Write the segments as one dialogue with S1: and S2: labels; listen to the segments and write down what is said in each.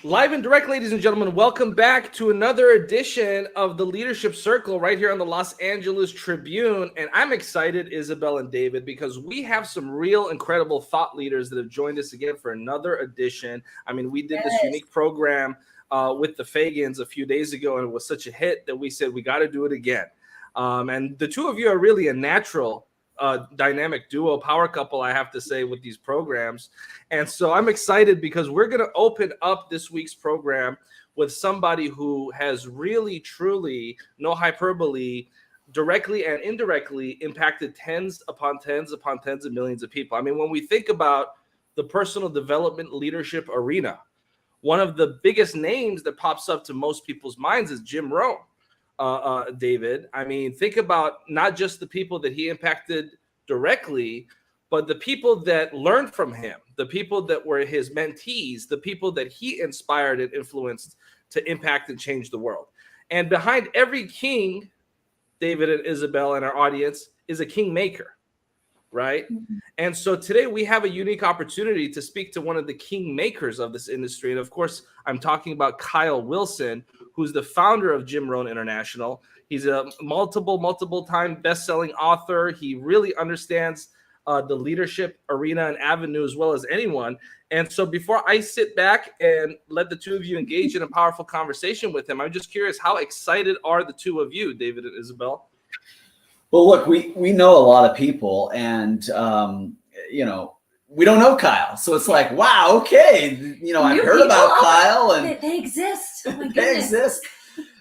S1: Live and direct, ladies and gentlemen, welcome back to another edition of the Leadership Circle right here on the Los Angeles Tribune. And I'm excited, Isabel and David, because we have some real incredible thought leaders that have joined us again for another edition. I mean, we did this unique program with the Fagans a few days ago, and it was such a hit that we said we got to do it again. And the two of you are really a natural dynamic duo, power couple, I have to say, with these programs. And so I'm excited because we're going to open up this week's program with somebody who has really, truly, no hyperbole, directly and indirectly impacted tens upon tens upon tens of millions of people. I mean, when we think about the personal development leadership arena, one of the biggest names that pops up to most people's minds is Jim Rohn. David. I mean, think about not just the people that he impacted directly, but the people that learned from him, the people that were his mentees, the people that he inspired and influenced to impact and change the world. And behind every king, David and Isabel and our audience, is a kingmaker, right? Mm-hmm. And so today we have a unique opportunity to speak to one of the kingmakers of this industry. And of course, I'm talking about Kyle Wilson, who's the founder of Jim Rohn International. He's a multiple time best-selling author. He really understands the leadership arena and avenue as well as anyone. And so before I sit back and let the two of you engage in a powerful conversation with him, I'm just curious, how excited are the two of you, David and Isabel?
S2: Well, look, we know a lot of people, and we don't know Kyle, so it's like, wow, okay, I've heard about Kyle, and
S3: they exist. Oh my goodness.
S2: They exist.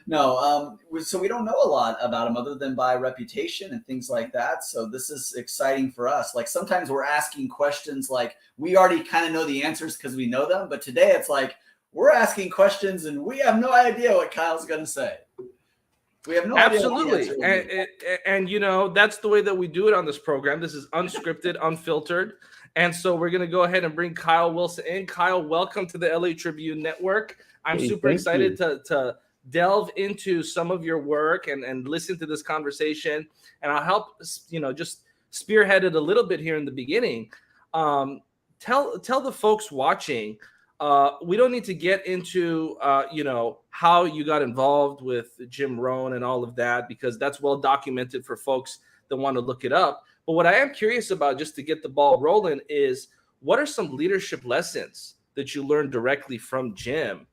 S2: No, so we don't know a lot about him other than by reputation and things like that. So this is exciting for us. Like sometimes we're asking questions like we already kind of know the answers because we know them, but today it's like we're asking questions and we have no idea what Kyle's going to say. We have no
S1: Absolutely. And that's the way that we do it on this program. This is unscripted, unfiltered. And so we're going to go ahead and bring Kyle Wilson in. Kyle, welcome to the LA Tribune Network. I'm super excited to delve into some of your work and listen to this conversation. And I'll help, just spearhead it a little bit here in the beginning. Tell the folks watching, we don't need to get into, how you got involved with Jim Rohn and all of that, because that's well documented for folks that want to look it up. But what I am curious about, just to get the ball rolling, is what are some leadership lessons that you learned directly from Jim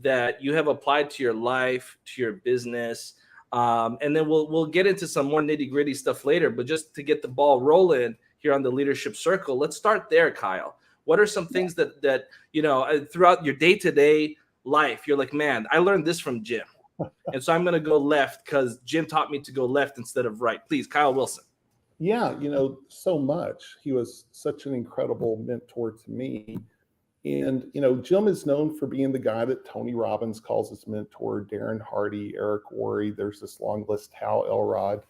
S1: that you have applied to your life, to your business? And then we'll get into some more nitty gritty stuff later. But just to get the ball rolling here on the Leadership Circle, let's start there, Kyle. What are some things that throughout your day-to-day life, you're like, man, I learned this from Jim, and so I'm going to go left because Jim taught me to go left instead of right? Please, Kyle Wilson.
S4: Yeah, so much. He was such an incredible mentor to me. And, Jim is known for being the guy that Tony Robbins calls his mentor, Darren Hardy, Eric Worre. There's this long list, Hal Elrod.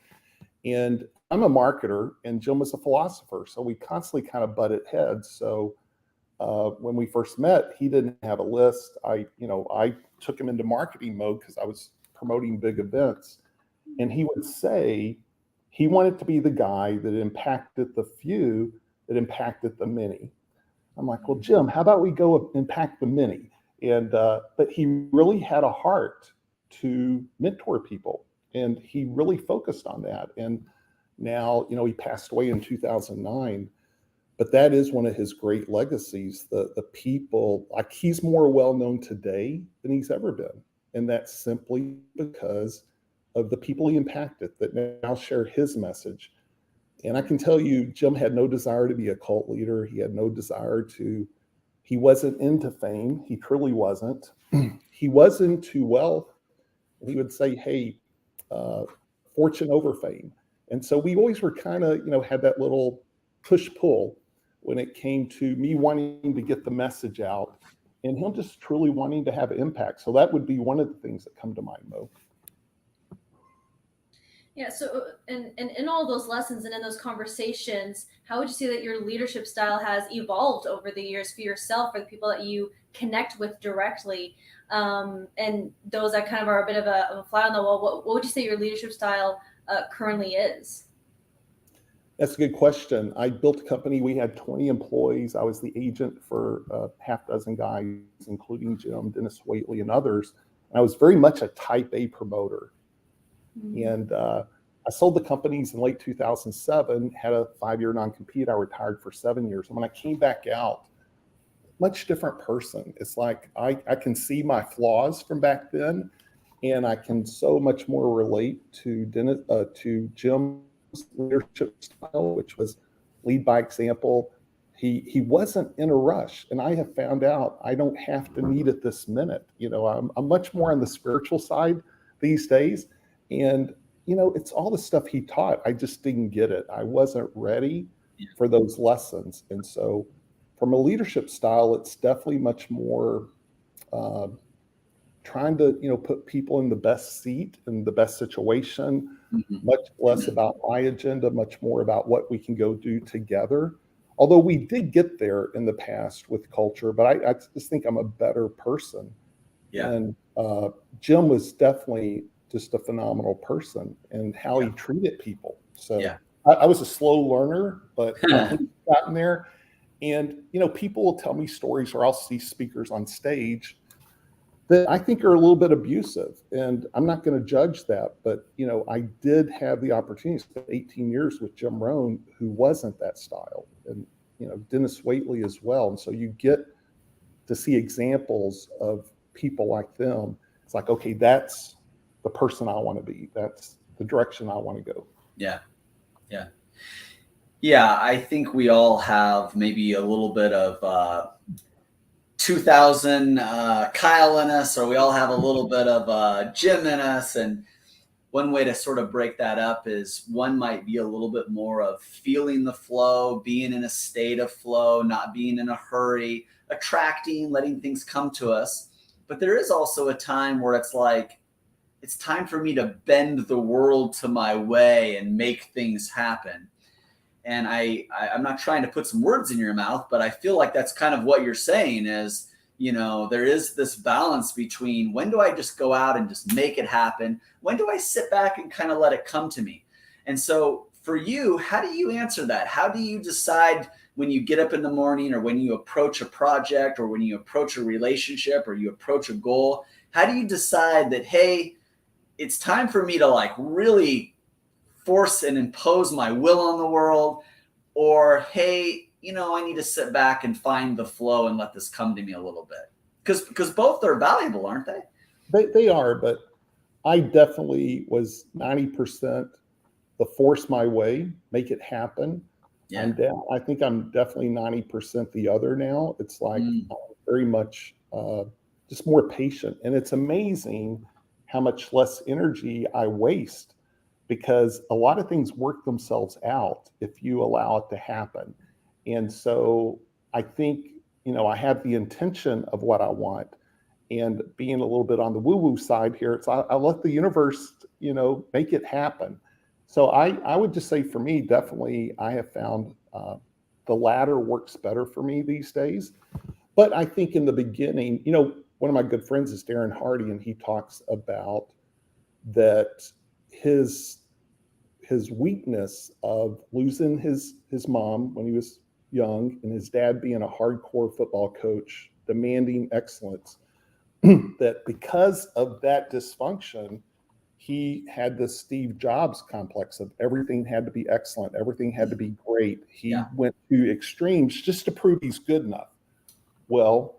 S4: And I'm a marketer and Jim was a philosopher. So we constantly kind of butted heads. So when we first met, he didn't have a list. I took him into marketing mode because I was promoting big events. And he would say he wanted to be the guy that impacted the few, that impacted the many. I'm like, well, Jim, how about we go impact the many? And but he really had a heart to mentor people, and he really focused on that. And now, he passed away in 2009, but that is one of his great legacies. The people, like, he's more well known today than he's ever been, and that's simply because of the people he impacted that now share his message. And I can tell you, Jim had no desire to be a cult leader. He had no desire he wasn't into fame. He truly wasn't. He was into wealth. He would say, hey, fortune over fame. And so we always were kind of, had that little push-pull when it came to me wanting to get the message out and him just truly wanting to have impact. So that would be one of the things that come to mind, Mo.
S3: Yeah. So, and in all those lessons and in those conversations, how would you say that your leadership style has evolved over the years for yourself, for the people that you connect with directly, and those that kind of are a bit of a fly on the wall? What would you say your leadership style currently is?
S4: That's a good question. I built a company. We had 20 employees. I was the agent for a half dozen guys, including Jim, Dennis Waitley, and others. And I was very much a type A promoter. And I sold the companies in late 2007, had a 5-year non-compete. I retired for 7 years. And when I came back out, much different person. It's like I can see my flaws from back then, and I can so much more relate to Jim's leadership style, which was lead by example. He wasn't in a rush, and I have found out I don't have to meet it this minute. I'm much more on the spiritual side these days, and it's all the stuff he taught. I just didn't get it. I wasn't ready for those lessons, and so from a leadership style, it's definitely much more trying to put people in the best seat in the best situation. Much less about my agenda, much more about what we can go do together. Although we did get there in the past with culture, but I just think I'm a better person. And Jim was definitely just a phenomenal person and how he treated people. So I was a slow learner, but I've gotten there. And people will tell me stories, or I'll see speakers on stage that I think are a little bit abusive, and I'm not going to judge that. But I did have the opportunity to spend 18 years with Jim Rohn, who wasn't that style, and Dennis Waitley as well. And so you get to see examples of people like them. It's like, okay, that's the person I want to be. That's the direction I want to go.
S2: Yeah, I think we all have maybe a little bit of 2000 Kyle in us, or we all have a little bit of Jim in us. And one way to sort of break that up is one might be a little bit more of feeling the flow, being in a state of flow, not being in a hurry, attracting, letting things come to us. But there is also a time where it's like, it's time for me to bend the world to my way and make things happen. And I'm not trying to put some words in your mouth, but I feel like that's kind of what you're saying is, there is this balance between when do I just go out and just make it happen? When do I sit back and kind of let it come to me? And so for you, how do you answer that? How do you decide when you get up in the morning, or when you approach a project, or when you approach a relationship, or you approach a goal? How do you decide that, hey, it's time for me to really force and impose my will on the world, or hey, I need to sit back and find the flow and let this come to me a little bit? Because both are valuable, aren't they?
S4: They are, but I definitely was 90% the force my way, make it happen. I think I'm definitely 90% the other now. It's like I'm very much just more patient, and it's amazing how much less energy I waste, because a lot of things work themselves out if you allow it to happen. And so I think, I have the intention of what I want, and being a little bit on the woo-woo side here, it's I let the universe, make it happen. So I would just say for me, definitely I have found the latter works better for me these days. But I think in the beginning, one of my good friends is Darren Hardy, and he talks about that his weakness of losing his mom when he was young, and his dad being a hardcore football coach, demanding excellence, that because of that dysfunction, he had this Steve Jobs complex of everything had to be excellent, everything had to be great. He went to extremes just to prove he's good enough. Well,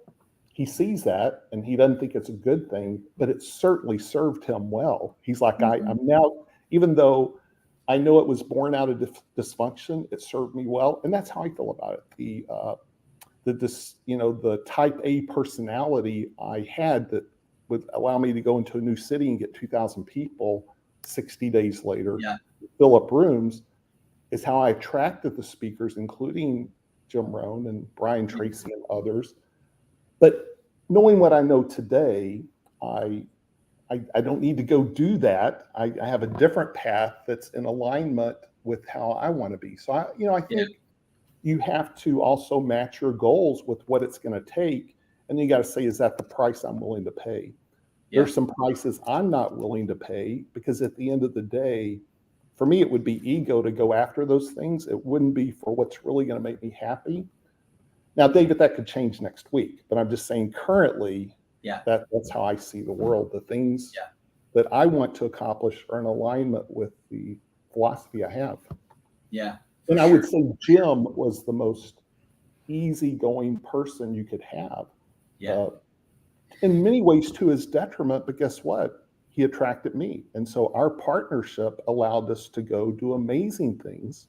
S4: he sees that and he doesn't think it's a good thing, but it certainly served him well. He's like, I'm now, even though I know it was born out of dysfunction, it served me well. And that's how I feel about it. The type A personality I had that would allow me to go into a new city and get 2,000 people 60 days later, fill up rooms, is how I attracted the speakers, including Jim Rohn and Brian Tracy and others. But knowing what I know today, I don't need to go do that. I have a different path that's in alignment with how I want to be. So I think you have to also match your goals with what it's going to take. And you got to say, is that the price I'm willing to pay? There's some prices I'm not willing to pay, because at the end of the day, for me, it would be ego to go after those things. It wouldn't be for what's really going to make me happy. Now, David, that could change next week, but I'm just saying currently, that's how I see the world. The things that I want to accomplish are in alignment with the philosophy I have.
S2: Yeah.
S4: And I would say Jim was the most easygoing person you could have.
S2: Yeah.
S4: In many ways to his detriment, but guess what? He attracted me. And so our partnership allowed us to go do amazing things,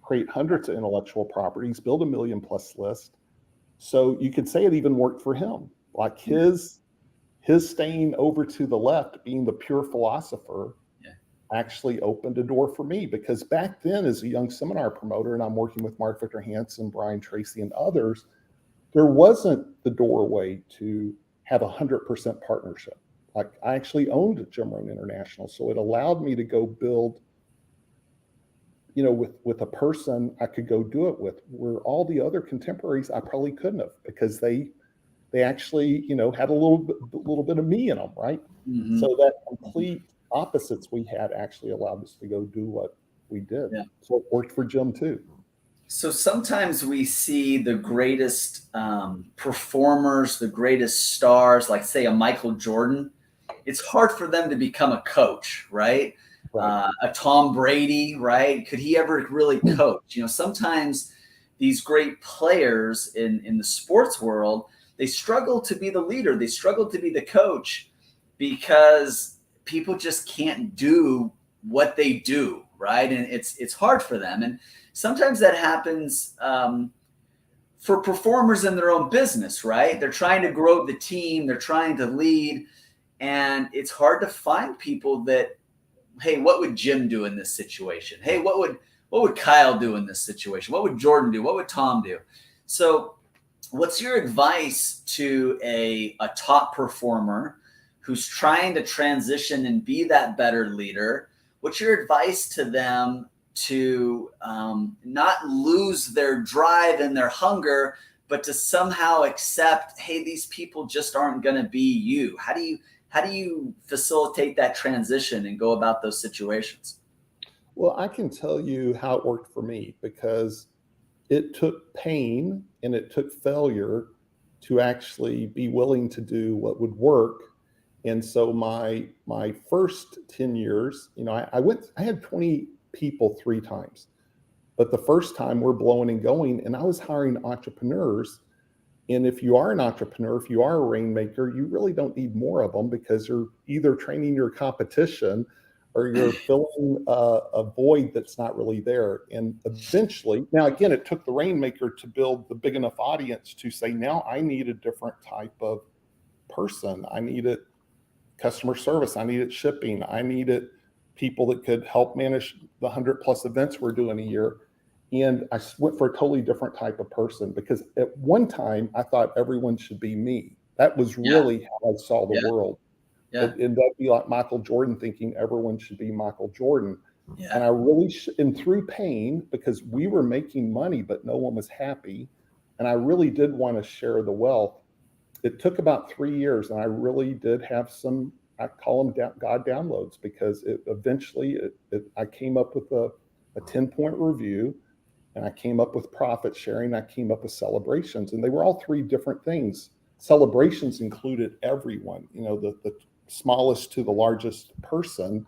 S4: create hundreds of intellectual properties, build a $1 million+ list. So you could say it even worked for him. Like his staying over to the left, being the pure philosopher, actually opened a door for me, because back then as a young seminar promoter, and I'm working with Mark Victor Hansen, Brian Tracy, and others, there wasn't the doorway to have 100% partnership. Like I actually owned Jim Rohn International. So it allowed me to go build, with a person I could go do it with, where all the other contemporaries I probably couldn't have, because they actually, had a little bit of me in them, right?
S2: Mm-hmm.
S4: So that complete opposites we had actually allowed us to go do what we did. Yeah. So it worked for Jim too.
S2: So sometimes we see the greatest performers, the greatest stars, like say a Michael Jordan. It's hard for them to become a coach, right? A Tom Brady, right? Could he ever really coach? Sometimes these great players in the sports world, they struggle to be the leader. They struggle to be the coach because people just can't do what they do, right? And it's hard for them. And sometimes that happens for performers in their own business, right? They're trying to grow the team. They're trying to lead. And it's hard to find people that, hey, what would Jim do in this situation? Hey, what would Kyle do in this situation? What would Jordan do? What would Tom do? So what's your advice to a top performer who's trying to transition and be that better leader? What's your advice to them to not lose their drive and their hunger, but to somehow accept, hey, these people just aren't going to be you? How do you facilitate that transition and go about those situations?
S4: Well, I can tell you how it worked for me, because it took pain and it took failure to actually be willing to do what would work. And so my first 10 years, I had 20 people 3 times, but the first time we're blowing and going, and I was hiring entrepreneurs. And if you are an entrepreneur, if you are a rainmaker, you really don't need more of them, because you're either training your competition or you're filling a void that's not really there. And eventually, now again, it took the rainmaker to build the big enough audience to say, now I need a different type of person. I needed customer service. I needed shipping. I needed people that could help manage the 100+ events we're doing a year. And I went for a totally different type of person, because at one time I thought everyone should be me. That was really how I saw the world. Yeah. And that'd be like Michael Jordan thinking everyone should be Michael Jordan. Yeah. And I really, and through pain, because we were making money, but no one was happy. And I really did want to share the wealth. It took about 3 years, and I really did have some, I call them God downloads, because I came up with a 10-point review, and I came up with profit sharing. I came up with celebrations, and they were all 3 different things. Celebrations included everyone, the smallest to the largest person.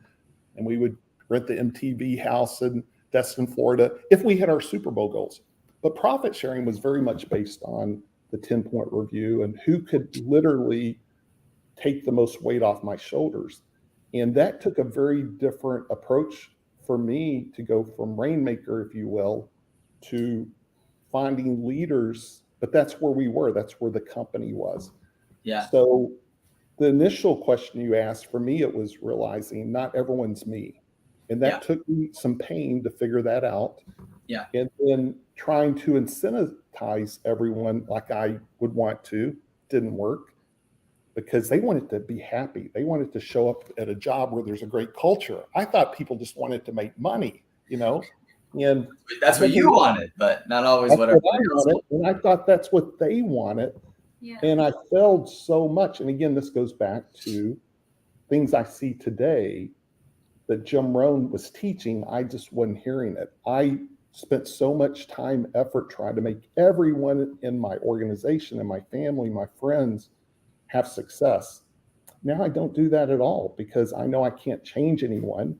S4: And we would rent the MTV house in Destin, Florida, if we hit our Super Bowl goals. But profit sharing was very much based on the 10-point review and who could literally take the most weight off my shoulders. And that took a very different approach for me to go from rainmaker, if you will, to finding leaders. But that's where we were. That's where the company was. Yeah. So the initial question you asked, for me, it was realizing not everyone's me. And that took me some pain to figure that out. Yeah. And then trying to incentivize everyone like I would want to didn't work, because they wanted to be happy. They wanted to show up at a job where there's a great culture. I thought people just wanted to make money, and
S2: that's what you wanted, but not always what everybody else wanted.
S4: And I thought that's what they wanted. Yeah. And I failed so much. And again, this goes back to things I see today. that Jim Rohn was teaching, I just wasn't hearing it. I spent so much time, effort trying to make everyone in my organization and my family, my friends have success. Now I don't do that at all because I know I can't change anyone.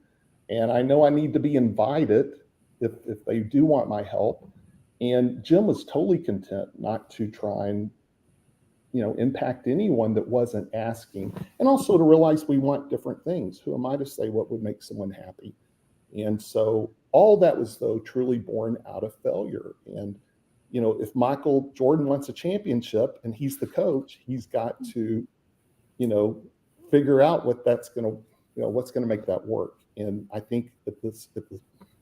S4: And I know I need to be invited if they do want my help. And Jim was totally content not to try and, impact anyone that wasn't asking. And also to realize we want different things. Who am I to say what would make someone happy? And so all that was, though, truly born out of failure. And, if Michael Jordan wants a championship and he's the coach, he's got to, figure out what that's going to, what's going to make that work. And I think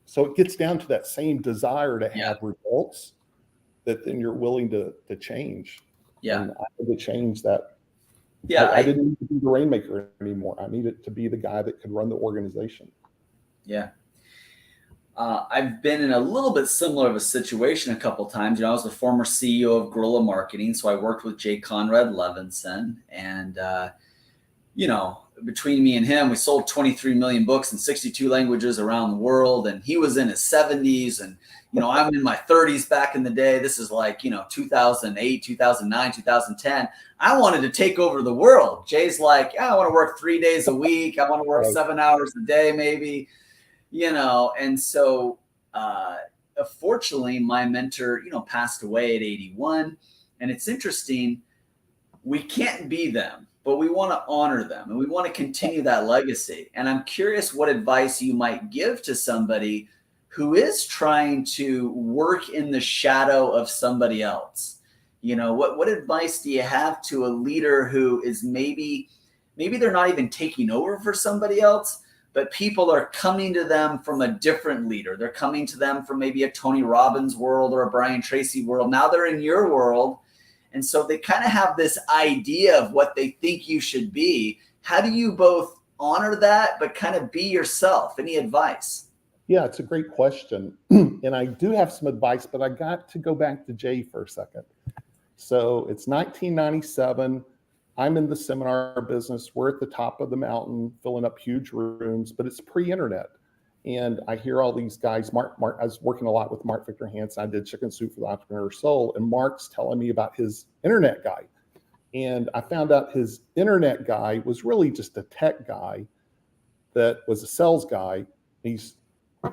S4: so it gets down to that same desire to have results that then you're willing to change.
S2: Yeah.
S4: And I had to change that.
S2: Yeah.
S4: I didn't need to be the rainmaker anymore. I needed to be the guy that could run the organization.
S2: Yeah. I've been in a little bit similar of a situation a couple of times. I was the former CEO of Guerrilla Marketing, so I worked with Jay Conrad Levinson, and between me and him, we sold 23 million books in 62 languages around the world, and he was in his 70s, and I'm in my 30s back in the day. This is like 2008, 2009, 2010. I wanted to take over the world. Jay's like, I want to work 3 days a week. I want to work 7 hours a day, maybe. And so fortunately, my mentor, passed away at 81. And it's interesting, we can't be them, but we want to honor them and we want to continue that legacy. And I'm curious what advice you might give to somebody who is trying to work in the shadow of somebody else. What advice do you have to a leader who is maybe they're not even taking over for somebody else, but people are coming to them from a different leader. They're coming to them from maybe a Tony Robbins world or a Brian Tracy world. Now they're in your world. And so they kind of have this idea of what they think you should be. How do you both honor that, but kind of be yourself? Any advice?
S4: Yeah, it's a great question. And I do have some advice, but I got to go back to Jay for a second. So it's 1997. I'm in the seminar business. We're at the top of the mountain, filling up huge rooms, but it's pre-internet. And I hear all these guys, Mark, I was working a lot with Mark Victor Hansen. I did Chicken Soup for the Entrepreneur Soul, and Mark's telling me about his internet guy. And I found out his internet guy was really just a tech guy that was a sales guy.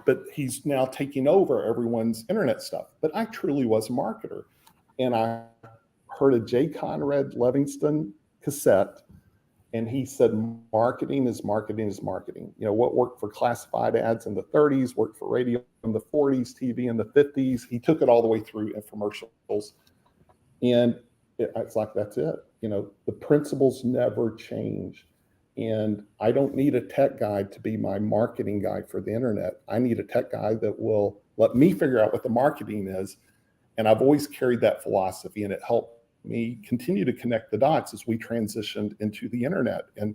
S4: But he's now taking over everyone's internet stuff. But I truly was a marketer. And I heard a Jay Conrad Levinson cassette, and he said, marketing is marketing is marketing. What worked for classified ads in the 30s, worked for radio in the 40s, TV in the 50s. He took it all the way through infomercials. And it's like, that's it. The principles never change. And I don't need a tech guy to be my marketing guy for the internet. I need a tech guy that will let me figure out what the marketing is. And I've always carried that philosophy, and it helped me continue to connect the dots as we transitioned into the internet. And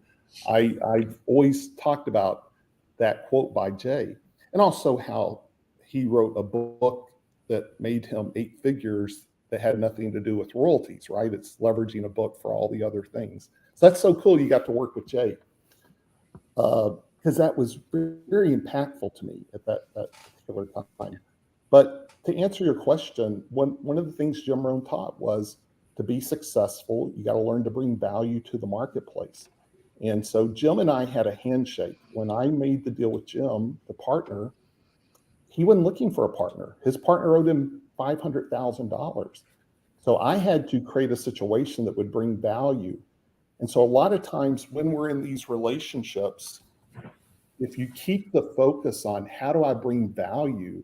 S4: I've always talked about that quote by Jay, and also how he wrote a book that made him 8 figures that had nothing to do with royalties, right? It's leveraging a book for all the other things. So that's so cool you got to work with Jay, because that was very impactful to me at that particular time. But to answer your question, one of the things Jim Rohn taught was to be successful, you got to learn to bring value to the marketplace. And so Jim and I had a handshake. When I made the deal with Jim, the partner, he wasn't looking for a partner. His partner owed him $500,000. So I had to create a situation that would bring value. And so a lot of times when we're in these relationships, if you keep the focus on how do I bring value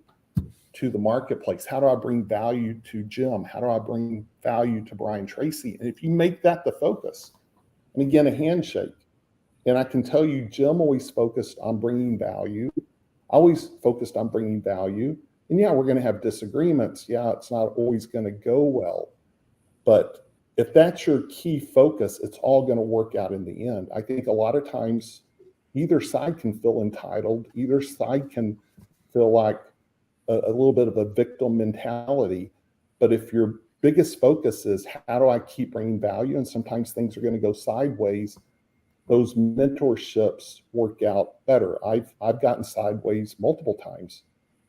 S4: to the marketplace, how do I bring value to Jim, how do I bring value to Brian Tracy, and if you make that the focus, and again, a handshake, and I can tell you, Jim always focused on bringing value. I always focused on bringing value. And yeah, we're going to have disagreements. Yeah, it's not always going to go well. But if that's your key focus, it's all going to work out in the end. I think a lot of times either side can feel entitled, either side can feel like a little bit of a victim mentality. But if your biggest focus is how do I keep bringing value, and sometimes things are going to go sideways, those mentorships work out better. I've gotten sideways multiple times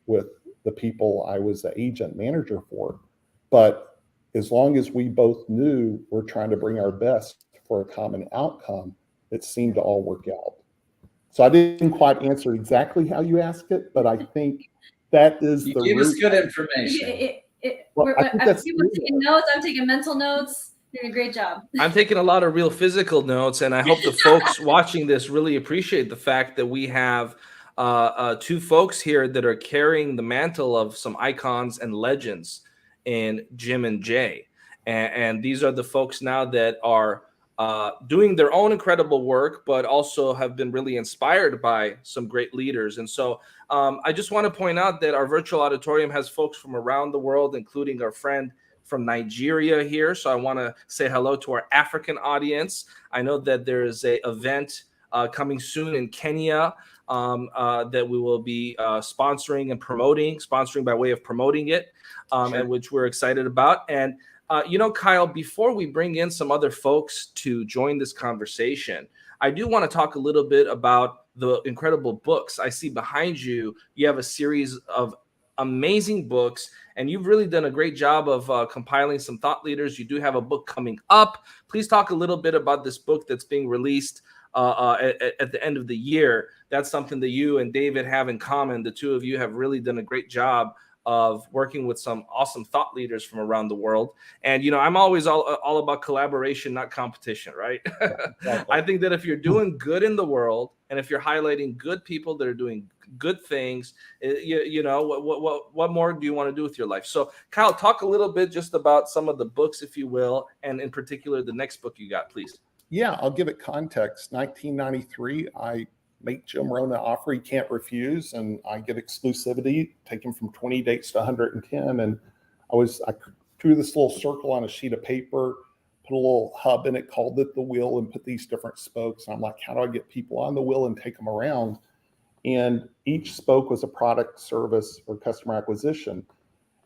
S4: with the people I was the agent manager for, but as long as we both knew we're trying to bring our best for a common outcome, it seemed to all work out. So I didn't quite answer exactly how you asked it, but I think that is
S2: You
S4: the
S2: gave us
S4: root.
S2: good information.
S4: Well, I think that's
S3: people are taking notes. I'm taking mental notes. You're doing a great job.
S1: I'm taking a lot of real physical notes, and I hope the folks watching this really appreciate the fact that we have two folks here that are carrying the mantle of some icons and legends in Jim and Jay. And these are the folks now that are doing their own incredible work, but also have been really inspired by some great leaders. And so I just want to point out that our virtual auditorium has folks from around the world, including our friend from Nigeria here. So I want to say hello to our African audience. I know that there is a event coming soon in Kenya that we will be sponsoring by way of promoting it, and which we're excited about. And Kyle, before we bring in some other folks to join this conversation, I do want to talk a little bit about the incredible books. I see behind you, you have a series of amazing books, and you've really done a great job of compiling some thought leaders. You do have a book coming up. Please talk a little bit about this book that's being released at the end of the year. That's something that you and David have in common. The two of you have really done a great job of working with some awesome thought leaders from around the world. And, I'm always all about collaboration, not competition, right? Exactly. I think that if you're doing good in the world, and if you're highlighting good people that are doing good things, what more do you want to do with your life? So Kyle, talk a little bit just about some of the books, if you will, and in particular, the next book you got, please.
S4: Yeah, I'll give it context. 1993, I make Jim Rohn an offer he can't refuse, and I get exclusivity, take him from 20 dates to 110. And I drew this little circle on a sheet of paper, put a little hub in it, called it the wheel, and put these different spokes. And I'm like, how do I get people on the wheel and take them around? And each spoke was a product, service, or customer acquisition.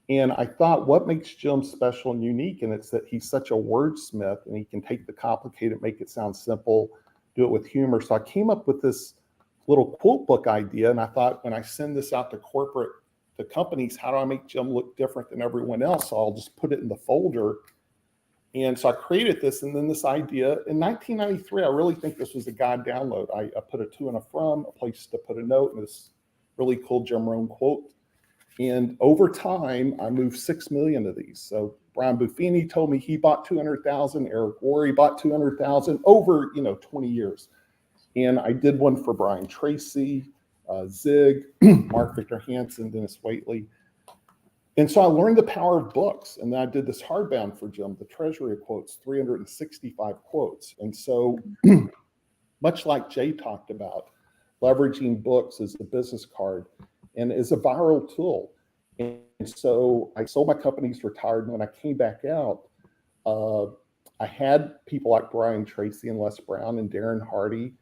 S4: And I thought, what makes Jim special and unique? And it's that he's such a wordsmith, and he can take the complicated, make it sound simple, do it with humor. So I came up with this little quote book idea. And I thought, when I send this out to companies, how do I make Jim look different than everyone else? So I'll just put it in the folder. And so I created this, and then this idea in 1993, I really think this was a God download. I put a to and a from, a place to put a note, and this really cool Jim Rohn quote. And over time, I moved 6 million of these. So Brian Buffini told me he bought 200,000. Eric Worre bought 200,000 over 20 years. And I did one for Brian Tracy, Zig, Mark Victor Hansen, Dennis Waitley. And so I learned the power of books. And then I did this hardbound for Jim, the Treasury of Quotes, 365 quotes. And so much like Jay talked about, leveraging books as a business card and as a viral tool. And so I sold my companies, retired. And when I came back out, I had people like Brian Tracy and Les Brown and Darren Hardy,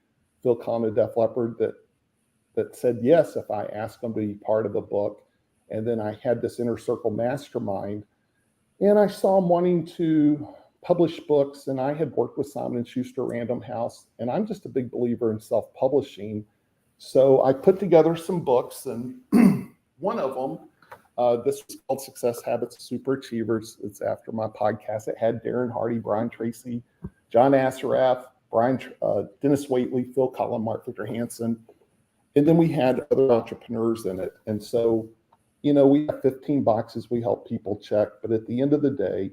S4: Phil Collin of Def Leppard that said yes if I asked them to be part of the book. And then I had this inner circle mastermind, and I saw them wanting to publish books. And I had worked with Simon & Schuster, Random House, and I'm just a big believer in self-publishing. So I put together some books, and one of them, this was called Success Habits of Super Achievers. It's after my podcast. It had Darren Hardy, Brian Tracy, John Assaraf, Dennis Waitley, Phil Collin, Mark Victor Hansen. And then we had other entrepreneurs in it. And so, we have 15 boxes we help people check. But at the end of the day,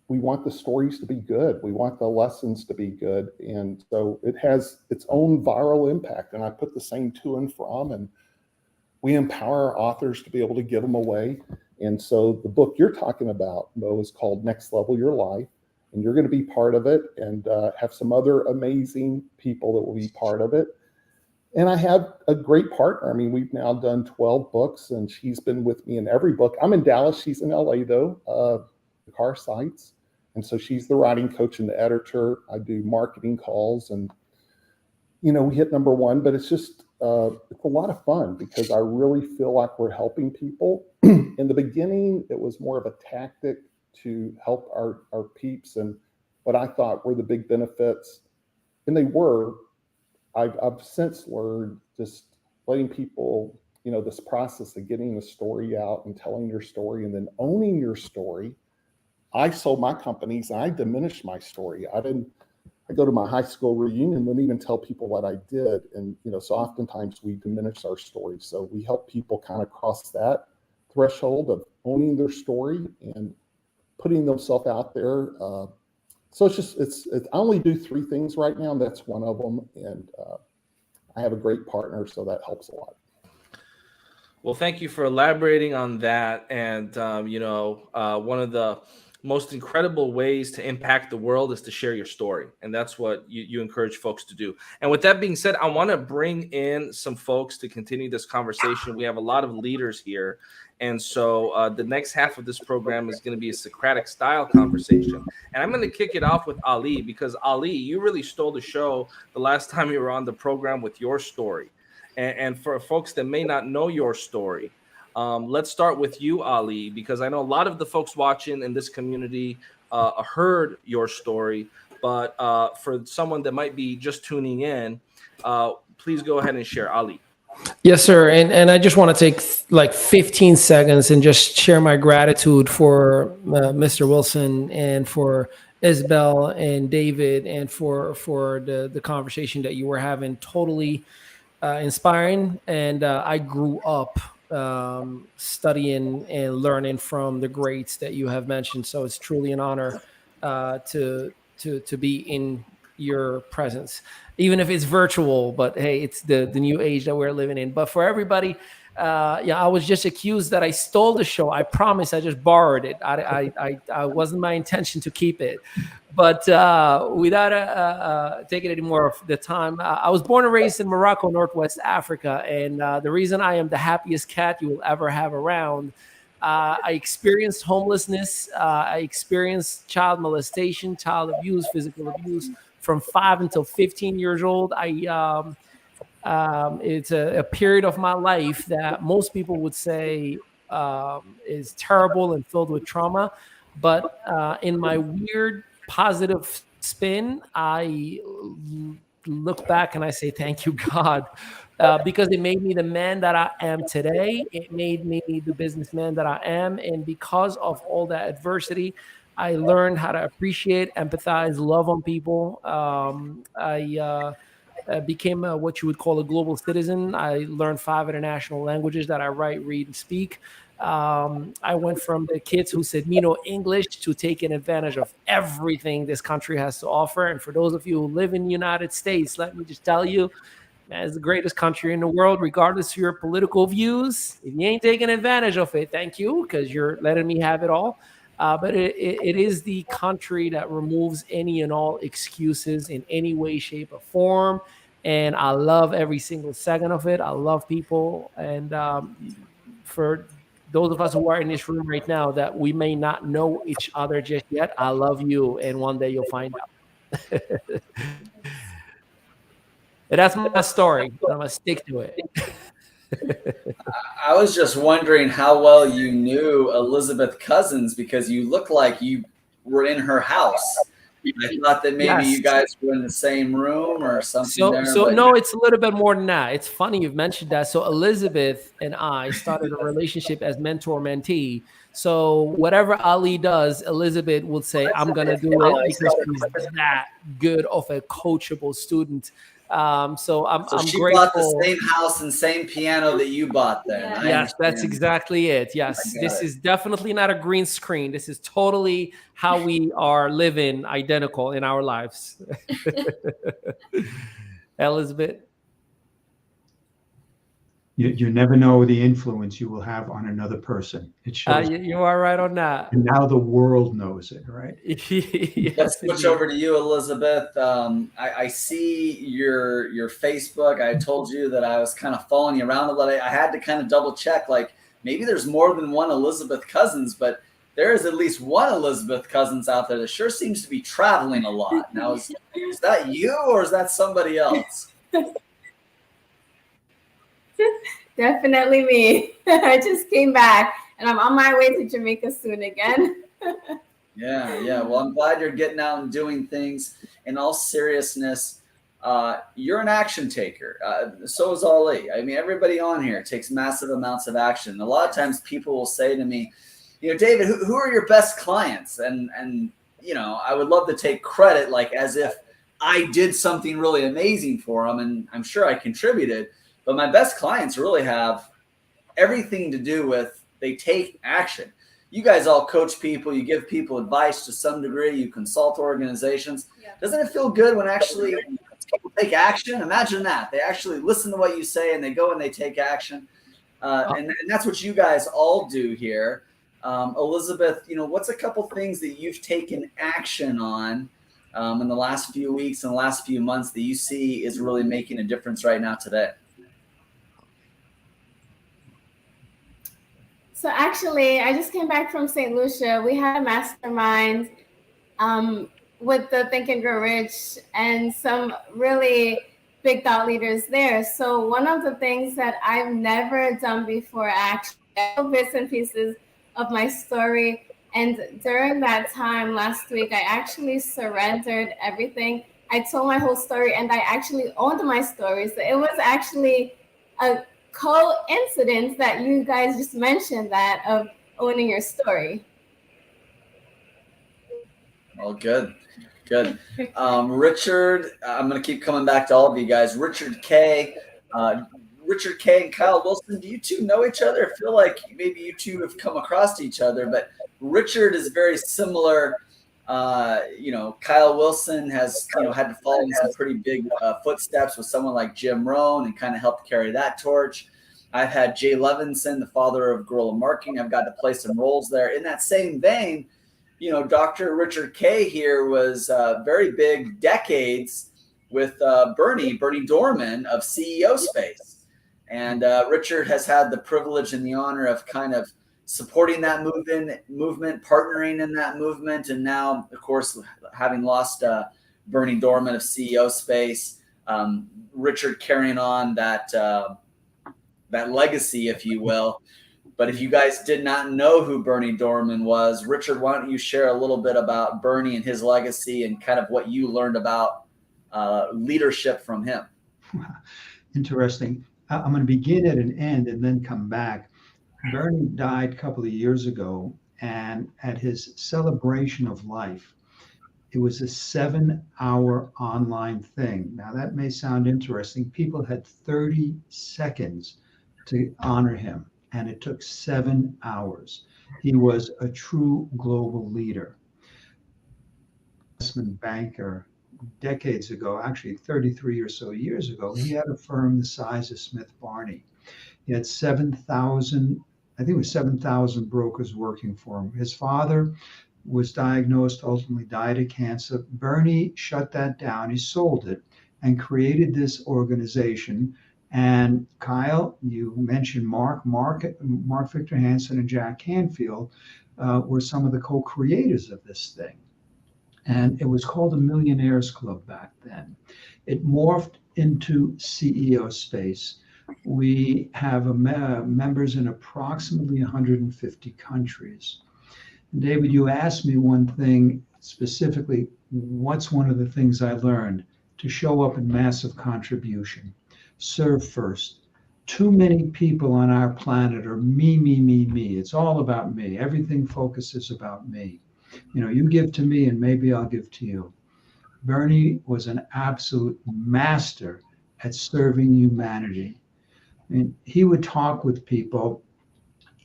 S4: we want the stories to be good. We want the lessons to be good. And so it has its own viral impact. And I put the same to and from, and we empower our authors to be able to give them away. And so the book you're talking about, Mo, is called Next Level Your Life. And you're going to be part of it, and have some other amazing people that will be part of it. And I have a great partner. I mean, we've now done 12 books, and she's been with me in every book. I'm in Dallas. She's in LA, though, the car sites. And so she's the writing coach and the editor. I do marketing calls, and, we hit number one. But it's just, it's a lot of fun because I really feel like we're helping people. In the beginning, it was more of a tactic to help our peeps. And what I thought were the big benefits, and they were. I've since learned just letting people, this process of getting the story out and telling your story and then owning your story. I sold my companies and I diminished my story. I go to my high school reunion, wouldn't even tell people what I did. And, so oftentimes we diminish our story. So we help people kind of cross that threshold of owning their story and putting themselves out there. So I only do 3 things right now, and that's one of them. And I have a great partner, so that helps a lot.
S1: Well, thank you for elaborating on that. And, one of the most incredible ways to impact the world is to share your story. And that's what you encourage folks to do. And with that being said, I want to bring in some folks to continue this conversation. We have a lot of leaders here. And so the next half of this program is going to be a Socratic style conversation. And I'm going to kick it off with Ali, because Ali, you really stole the show the last time you were on the program with your story. And for folks that may not know your story, let's start with you, Ali, because I know a lot of the folks watching in this community heard your story. But for someone that might be just tuning in, please go ahead and share, Ali.
S5: Yes, sir. And I just want to take like 15 seconds and just share my gratitude for Mr. Wilson and for Isabel and David and for the conversation that you were having. Totally inspiring. And I grew up studying and learning from the greats that you have mentioned. So it's truly an honor to be in your presence, even if it's virtual. But hey, it's the new age that we're living in. But for everybody, I was just accused that I stole the show. I promise I just borrowed it. I wasn't my intention to keep it. But without taking any more of the time, I was born and raised in Morocco, Northwest Africa. And the reason I am the happiest cat you will ever have around, I experienced homelessness. I experienced child molestation, child abuse, physical abuse from 5 until 15 years old. It's a period of my life that most people would say is terrible and filled with trauma. But in my weird positive spin, I look back and I say, thank you, God, because it made me the man that I am today. It made me the businessman that I am. And because of all that adversity, I learned how to appreciate, empathize, love on people. I became what you would call a global citizen. I learned 5 international languages that I write, read, and speak. I went from the kids who said me no English to taking advantage of everything this country has to offer. And for those of you who live in the United States, let me just tell you, man, it's the greatest country in the world, regardless of your political views. If you ain't taking advantage of it, thank you, because you're letting me have it all. But it is the country that removes any and all excuses in any way, shape, or form. And I love every single second of it. I love people. And for those of us who are in this room right now that we may not know each other just yet, I love you. And one day you'll find out. And that's my story. I'm going to stick to it.
S2: I was just wondering how well you knew Elizabeth Cousins, because you look like you were in her house. I thought that maybe you guys were in the same room or something.
S5: So no, it's a little bit more than that. It's funny you've mentioned that. So Elizabeth and I started a relationship as mentor-mentee. So whatever Ali does, Elizabeth will say, I'm going to do it, because she's that good of a coachable student. So I'm
S2: she
S5: grateful.
S2: bought the same house and same piano that you bought then.
S3: Yeah.
S5: Yes, that's exactly it. Yes, this is definitely not a green screen. This is totally how we are living, identical in our lives. Elizabeth?
S6: You never know the influence you will have on another person. It shows.
S5: You are right on that.
S6: And now the world knows it, right?
S5: Yes,
S2: let's switch over to you, Elizabeth. I see your Facebook. I told you that I was kind of following you around a lot. I had to kind of double check, like maybe there's more than one Elizabeth Cousins, but there is at least one Elizabeth Cousins out there that sure seems to be traveling a lot. Now, is that you or is that somebody else?
S7: Definitely me. I just came back and I'm on my way to Jamaica soon again.
S2: Yeah. Well, I'm glad you're getting out and doing things. In all seriousness, you're an action taker. So is Ali. I mean, everybody on here takes massive amounts of action. A lot of times people will say to me, David, who are your best clients? And I would love to take credit, like as if I did something really amazing for them, and I'm sure I contributed. But my best clients really have everything to do with they take action. You guys all coach people, you give people advice to some degree, you consult organizations. Yeah. Doesn't it feel good when actually people take action? Imagine that. They actually listen to what you say and they go and they take action. And that's what you guys all do here. Elizabeth, what's a couple things that you've taken action on in the last few weeks and the last few months that you see is really making a difference right now today?
S7: So actually, I just came back from St. Lucia. We had a mastermind with the Think and Grow Rich and some really big thought leaders there. So one of the things that I've never done before, actually, bits and pieces of my story. And during that time last week, I actually surrendered everything. I told my whole story and I actually owned my story. So it was actually a coincidence that you guys just mentioned that of owning your story.
S2: Well, good. Richard, I'm going to keep coming back to all of you guys. Richard K. And Kyle Wilson, do you two know each other? I feel like maybe you two have come across each other, but Richard is very similar. Kyle Wilson has, had to follow in some pretty big footsteps with someone like Jim Rohn and kind of helped carry that torch. I've had Jay Levinson, the father of guerrilla marketing. I've got to play some roles there. In that same vein, Dr. Richard K. here was very big decades with Bernie Dorman of CEO Space. And Richard has had the privilege and the honor of kind of supporting that movement, partnering in that movement. And now, of course, having lost Bernie Dorman of CEO Space, Richard carrying on that legacy, if you will. But if you guys did not know who Bernie Dorman was, Richard, why don't you share a little bit about Bernie and his legacy and kind of what you learned about leadership from him?
S6: Interesting. I'm going to begin at an end and then come back. Bernie died a couple of years ago, and at his celebration of life, it was a 7-hour online thing. Now, that may sound interesting. People had 30 seconds to honor him, and it took 7 hours. He was a true global leader. Investment banker. Decades ago, actually 33 or so years ago, he had a firm the size of Smith Barney. He had 7,000, I think it was 7,000 brokers working for him. His father was diagnosed, ultimately died of cancer. Bernie shut that down. He sold it and created this organization. And Kyle, you mentioned Mark Victor Hansen and Jack Canfield were some of the co-creators of this thing. And it was called a Millionaires Club back then. It morphed into CEO Space. We have members in approximately 150 countries. And David, you asked me one thing specifically, what's one of the things I learned? To show up in massive contribution. Serve first. Too many people on our planet are me. It's all about me. Everything focuses about me. You give to me and maybe I'll give to you. Bernie was an absolute master at serving humanity. I mean, he would talk with people,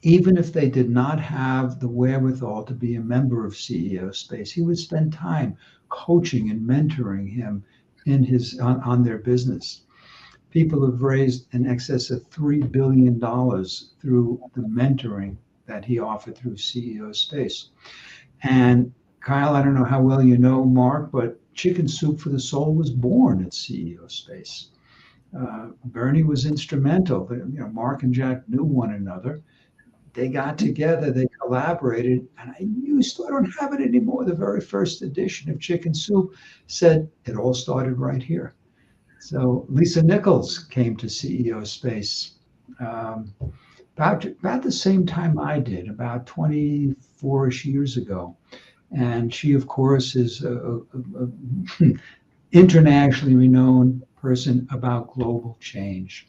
S6: even if they did not have the wherewithal to be a member of CEO Space. He would spend time coaching and mentoring him in on their business. People have raised in excess of $3 billion through the mentoring that he offered through CEO Space. And Kyle, I don't know how well you know Mark, but Chicken Soup for the Soul was born at CEO Space. Bernie was instrumental. Mark and Jack knew one another. They got together, they collaborated, and I don't have it anymore. The very first edition of Chicken Soup said it all started right here. So Lisa Nichols came to CEO Space about the same time I did, about 24-ish years ago. And she, of course, is a internationally renowned person about global change.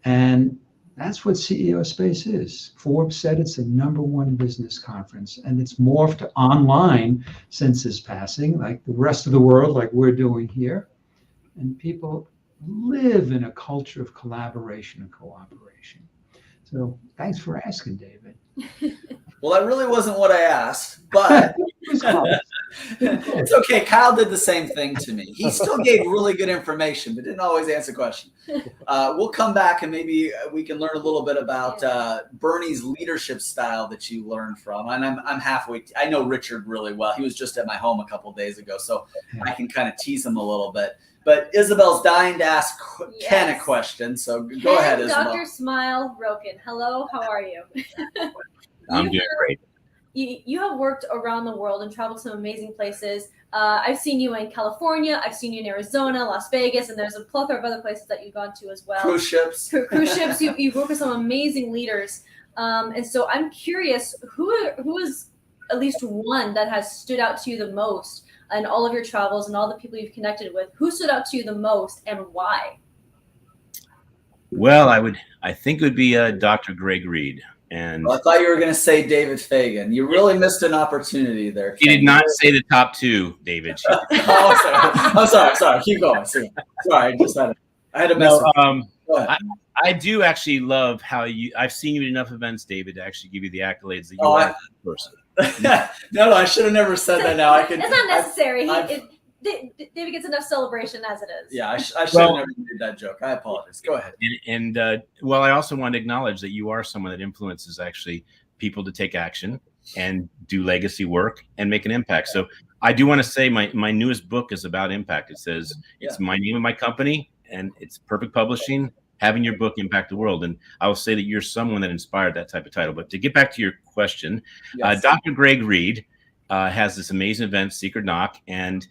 S6: And that's what CEO Space is. Forbes said it's the #1 business conference, and it's morphed to online since his passing, like the rest of the world, like we're doing here. And people live in a culture of collaboration and cooperation. So thanks for asking, David.
S2: Well, that really wasn't what I asked, but it's okay. Kyle did the same thing to me. He still gave really good information, but didn't always answer questions. We'll come back and maybe we can learn a little bit about Bernie's leadership style that you learned from. And I'm halfway. I know Richard really well. He was just at my home a couple of days ago, so I can kind of tease him a little bit. But Isabel's dying to ask Ken a question, so go ahead, Isabel.
S3: Dr. Smile Roken. Hello, how are you?
S8: I'm doing great.
S3: You have worked around the world and traveled to some amazing places. I've seen you in California. I've seen you in Arizona, Las Vegas, and there's a plethora of other places that you've gone to as well.
S2: Cruise ships.
S3: Cruise ships. You've worked with some amazing leaders. And so I'm curious, who is at least one that has stood out to you the most in all of your travels and all the people you've connected with? Who stood out to you the most and why?
S8: Well, I think it would be Dr. Greg Reed. And
S2: I thought you were going to say David Fagan. You really missed an opportunity there. Ken.
S8: He did not say the top two, David.
S2: I'm sorry. Keep going. Sorry, I just had to mess with
S8: I do actually love how I've seen you at enough events, David, to actually give you the accolades that you are a person.
S2: No, I should have never said that. Now I can.
S3: It's not necessary. David gets enough celebration as it is.
S2: Yeah, I should have never made that joke. I apologize. Go ahead.
S8: And I also want to acknowledge that you are someone that influences actually people to take action and do legacy work and make an impact. So I do want to say my newest book is about impact. It says it's my name of my company, and it's Perfect Publishing, having your book impact the world. And I will say that you're someone that inspired that type of title. But to get back to your question, Dr. Greg Reed has this amazing event, Secret Knock, and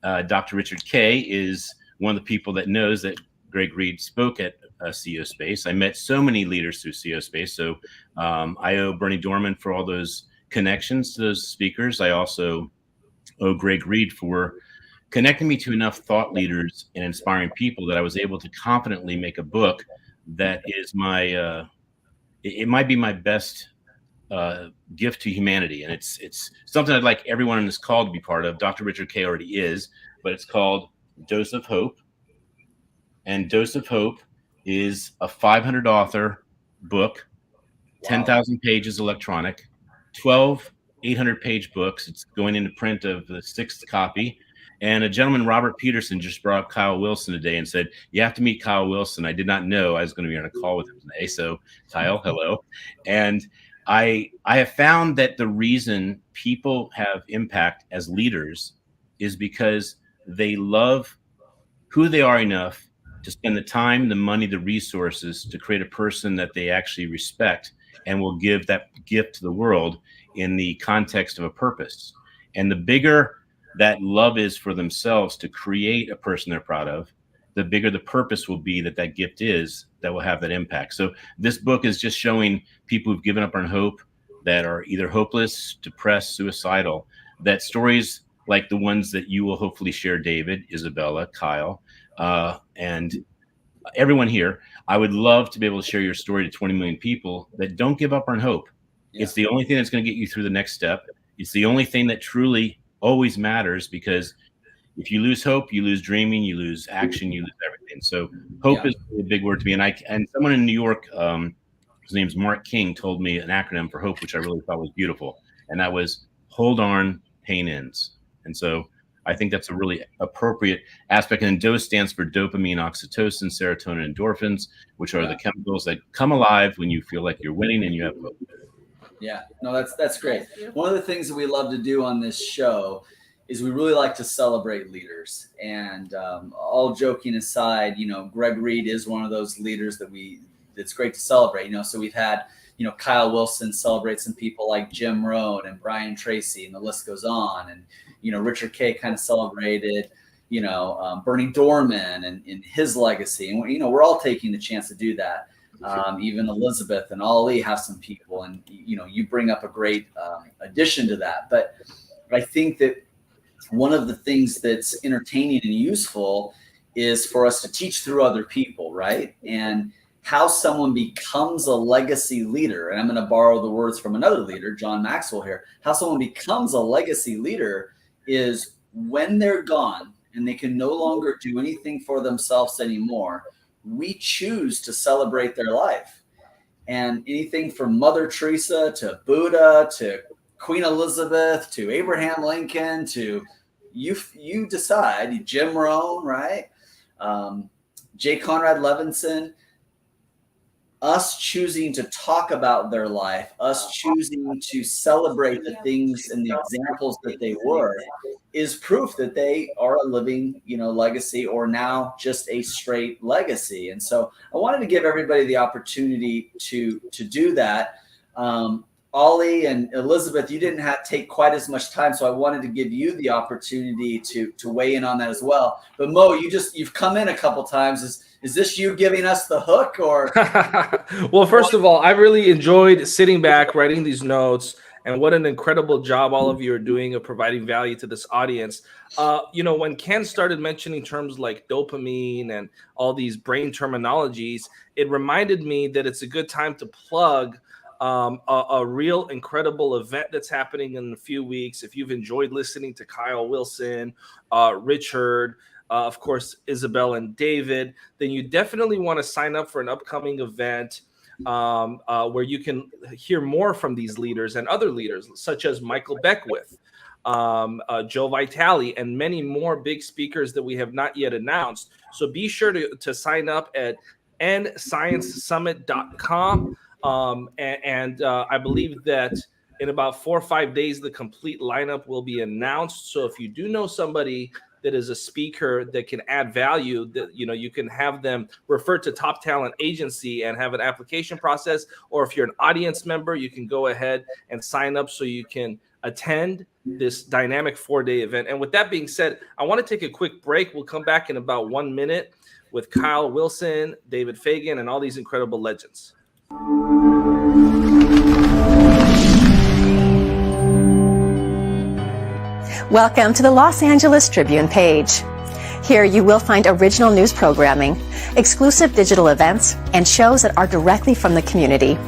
S8: Dr. Richard Kay is one of the people that knows that Greg Reed spoke at CEO Space. I met so many leaders through CEO Space. So I owe Bernie Dorman for all those connections to those speakers. I also owe Greg Reed for connecting me to enough thought leaders and inspiring people that I was able to confidently make a book that is it might be my best gift to humanity. And it's something I'd like everyone on this call to be part of. Dr. Richard Kay already is, but it's called Dose of Hope. And Dose of Hope is a 500 author book, 10,000 pages electronic, 12 800-page books. It's going into print of the 6th copy. And a gentleman, Robert Peterson, just brought up Kyle Wilson today and said, you have to meet Kyle Wilson. I did not know I was going to be on a call with him today. So Kyle, hello. And I have found that the reason people have impact as leaders is because they love who they are enough to spend the time, the money, the resources to create a person that they actually respect and will give that gift to the world in the context of a purpose. And the bigger that love is for themselves to create a person they're proud of, the bigger the purpose will be that gift is that will have that impact. So this book is just showing people who've given up on hope, that are either hopeless, depressed, suicidal, that stories like the ones that you will hopefully share, David, Isabella, Kyle, and everyone here, I would love to be able to share your story to 20 million people that don't give up on hope. Yeah. It's the only thing that's going to get you through the next step. It's the only thing that truly always matters, because if you lose hope, you lose dreaming, you lose action, you lose everything. So hope is a big word to me. And someone in New York, his name's Mark King, told me an acronym for hope, which I really thought was beautiful. And that was hold on, pain ends. And so I think that's a really appropriate aspect. And DOSE stands for dopamine, oxytocin, serotonin, endorphins, which are the chemicals that come alive when you feel like you're winning and you have hope.
S2: Yeah, no, that's great. One of the things that we love to do on this show is we really like to celebrate leaders. And all joking aside, Greg Reed is one of those leaders that's great to celebrate. So we've had, Kyle Wilson celebrate some people like Jim Rohn and Brian Tracy, and the list goes on. And, Richard Kay kind of celebrated, Bernie Dorman and his legacy. And, we're all taking the chance to do that. Even Elizabeth and Ali have some people, and you bring up a great addition to that. But I think that one of the things that's entertaining and useful is for us to teach through other people, right? And how someone becomes a legacy leader. And I'm going to borrow the words from another leader, John Maxwell here. How someone becomes a legacy leader is when they're gone and they can no longer do anything for themselves anymore, we choose to celebrate their life. And anything from Mother Teresa to Buddha to Queen Elizabeth to Abraham Lincoln to you decide, Jim Rohn, right? J. Conrad Levinson, us choosing to talk about their life, us choosing to celebrate the things and the examples that they were, is proof that they are a living, legacy, or now just a straight legacy. And so I wanted to give everybody the opportunity to do that. Ollie and Elizabeth, you didn't take quite as much time, so I wanted to give you the opportunity to weigh in on that as well. But Mo, you've come in a couple times. Is this you giving us the hook, or?
S1: Well, first of all, I really enjoyed sitting back, writing these notes, and what an incredible job all of you are doing of providing value to this audience. When Ken started mentioning terms like dopamine and all these brain terminologies, it reminded me that it's a good time to plug a real incredible event that's happening in a few weeks. If you've enjoyed listening to Kyle Wilson, Richard, of course, Isabel and David, then you definitely want to sign up for an upcoming event where you can hear more from these leaders and other leaders, such as Michael Beckwith, Joe Vitale, and many more big speakers that we have not yet announced. So be sure to sign up at nsciencesummit.com. I believe that in about 4 or 5 days, the complete lineup will be announced. So if you do know somebody that is a speaker that can add value, that you can have them refer to Top Talent Agency and have an application process. Or if you're an audience member, you can go ahead and sign up so you can attend this dynamic 4-day event. And with that being said, I want to take a quick break. We'll come back in about 1 minute with Kyle Wilson, David Fagan, and all these incredible legends.
S9: Welcome to the Los Angeles Tribune page. Here you will find original news programming, exclusive digital events, and shows that are directly from the community.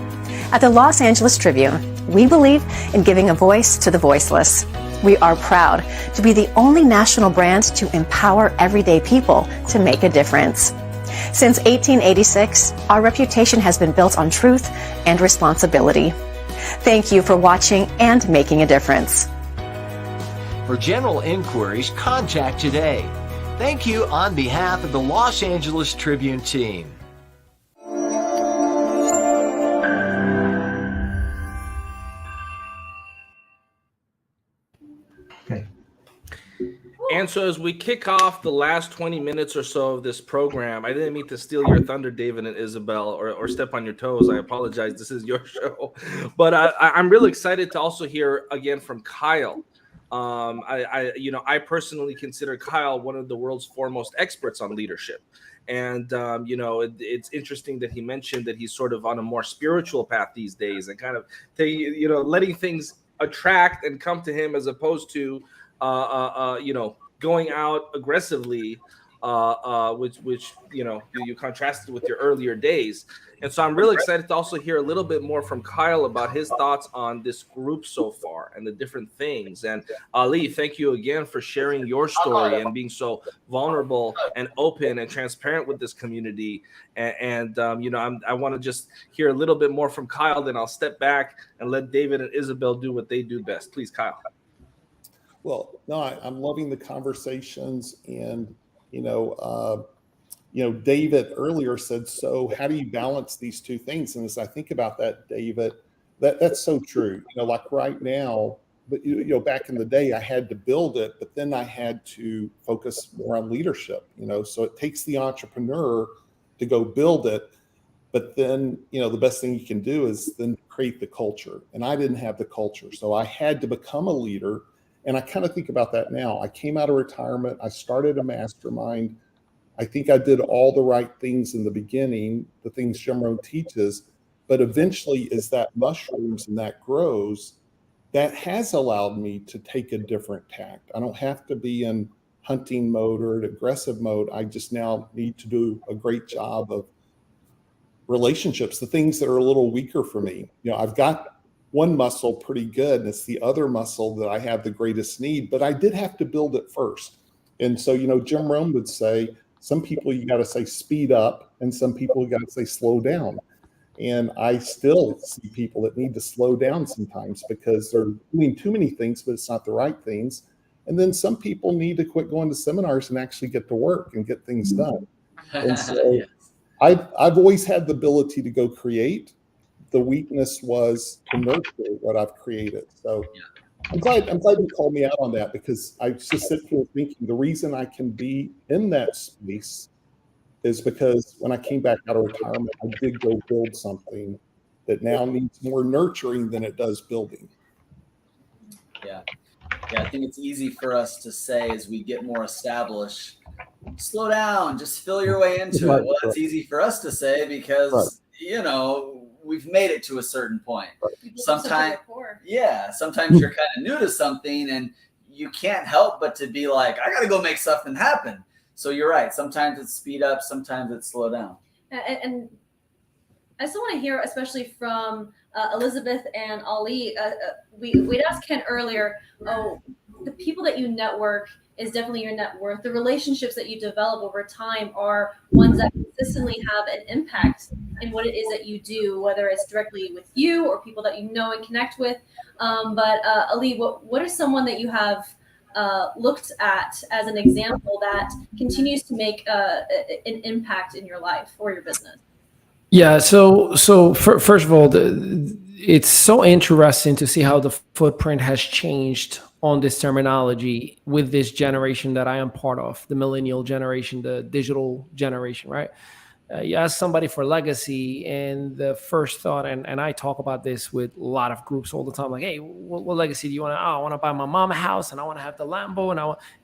S9: At the Los Angeles Tribune, we believe in giving a voice to the voiceless. We are proud to be the only national brand to empower everyday people to make a difference. Since 1886, our reputation has been built on truth and responsibility. Thank you for watching and making a difference.
S10: For general inquiries, contact today. Thank you on behalf of the Los Angeles Tribune team.
S6: Okay.
S1: And so as we kick off the last 20 minutes or so of this program, I didn't mean to steal your thunder, David and Isabel, or step on your toes. I apologize. This is your show. But I'm really excited to also hear again from Kyle. I personally consider Kyle one of the world's foremost experts on leadership. And, it's interesting that he mentioned that he's sort of on a more spiritual path these days and kind of, letting things attract and come to him as opposed to, going out aggressively, which you contrasted with your earlier days. And so I'm really excited to also hear a little bit more from Kyle about his thoughts on this group so far and the different things. And Ali, thank you again for sharing your story and being so vulnerable and open and transparent with this community. I want to just hear a little bit more from Kyle, then I'll step back and let David and Isabel do what they do best. Please, Kyle.
S4: Well, no, I'm loving the conversations, and David earlier said, so how do you balance these two things? And as I think about that, David, that's so true. Like right now, but back in the day, I had to build it, but then I had to focus more on leadership. So it takes the entrepreneur to go build it, but then the best thing you can do is then create the culture. And I didn't have the culture, so I had to become a leader. And I kind of think about that now. I came out of retirement. I started a mastermind. I think I did all the right things in the beginning, the things Jim Rohn teaches. But eventually, as that mushrooms and that grows, that has allowed me to take a different tact. I don't have to be in hunting mode or aggressive mode. I just now need to do a great job of relationships, the things that are a little weaker for me. I've got one muscle pretty good, and it's the other muscle that I have the greatest need, but I did have to build it first. And so, Jim Rohn would say, some people you got to say speed up, and some people you got to say slow down. And I still see people that need to slow down sometimes because they're doing too many things, but it's not the right things. And then some people need to quit going to seminars and actually get to work and get things done. And so
S2: Yes.
S4: I've always had the ability to go create. The weakness was to nurture what I've created. So I'm glad you called me out on that, because I just sit here thinking the reason I can be in that space is because when I came back out of retirement, I did go build something that now needs more nurturing than it does building.
S2: Yeah. I think it's easy for us to say as we get more established, slow down, just feel your way into it. Well, it's easy for us to say because, we've made it to a certain point. Sometimes you're kind of new to something and you can't help but to be like, I got to go make something happen. So you're right. Sometimes it's speed up, sometimes it's slow down.
S3: And I still want to hear, especially from Elizabeth and Ali. We'd asked Ken earlier, the people that you network is definitely your net worth. The relationships that you develop over time are ones that consistently have an impact in what it is that you do, whether it's directly with you or people that you know and connect with. But Ali, what are someone that you have looked at as an example that continues to make an impact in your life or your business?
S5: Yeah. So first of all, it's so interesting to see how the footprint has changed on this terminology with this generation that I am part of, the millennial generation, the digital generation, right? You ask somebody for legacy, and the first thought, and I talk about this with a lot of groups all the time, like, hey, what legacy do you want to? I want to buy my mom a house, and I want to have the Lambo,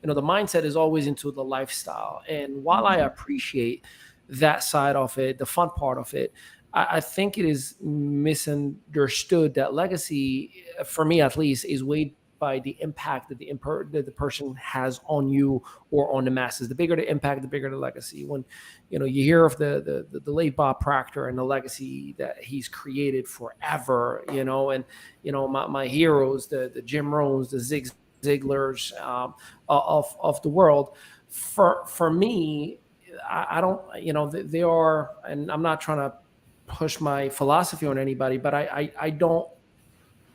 S5: and the mindset is always into the lifestyle. And while I appreciate that side of it, the fun part of it, I think it is misunderstood that legacy, for me at least, is weighed by the impact that the person has on you or on the masses. The bigger the impact, the bigger the legacy. When you hear of the late Bob Proctor and the legacy that he's created forever, and my heroes, the Jim Rohns, the Zig Ziglars of the world. For me, I don't, they are, and I'm not trying to push my philosophy on anybody, but I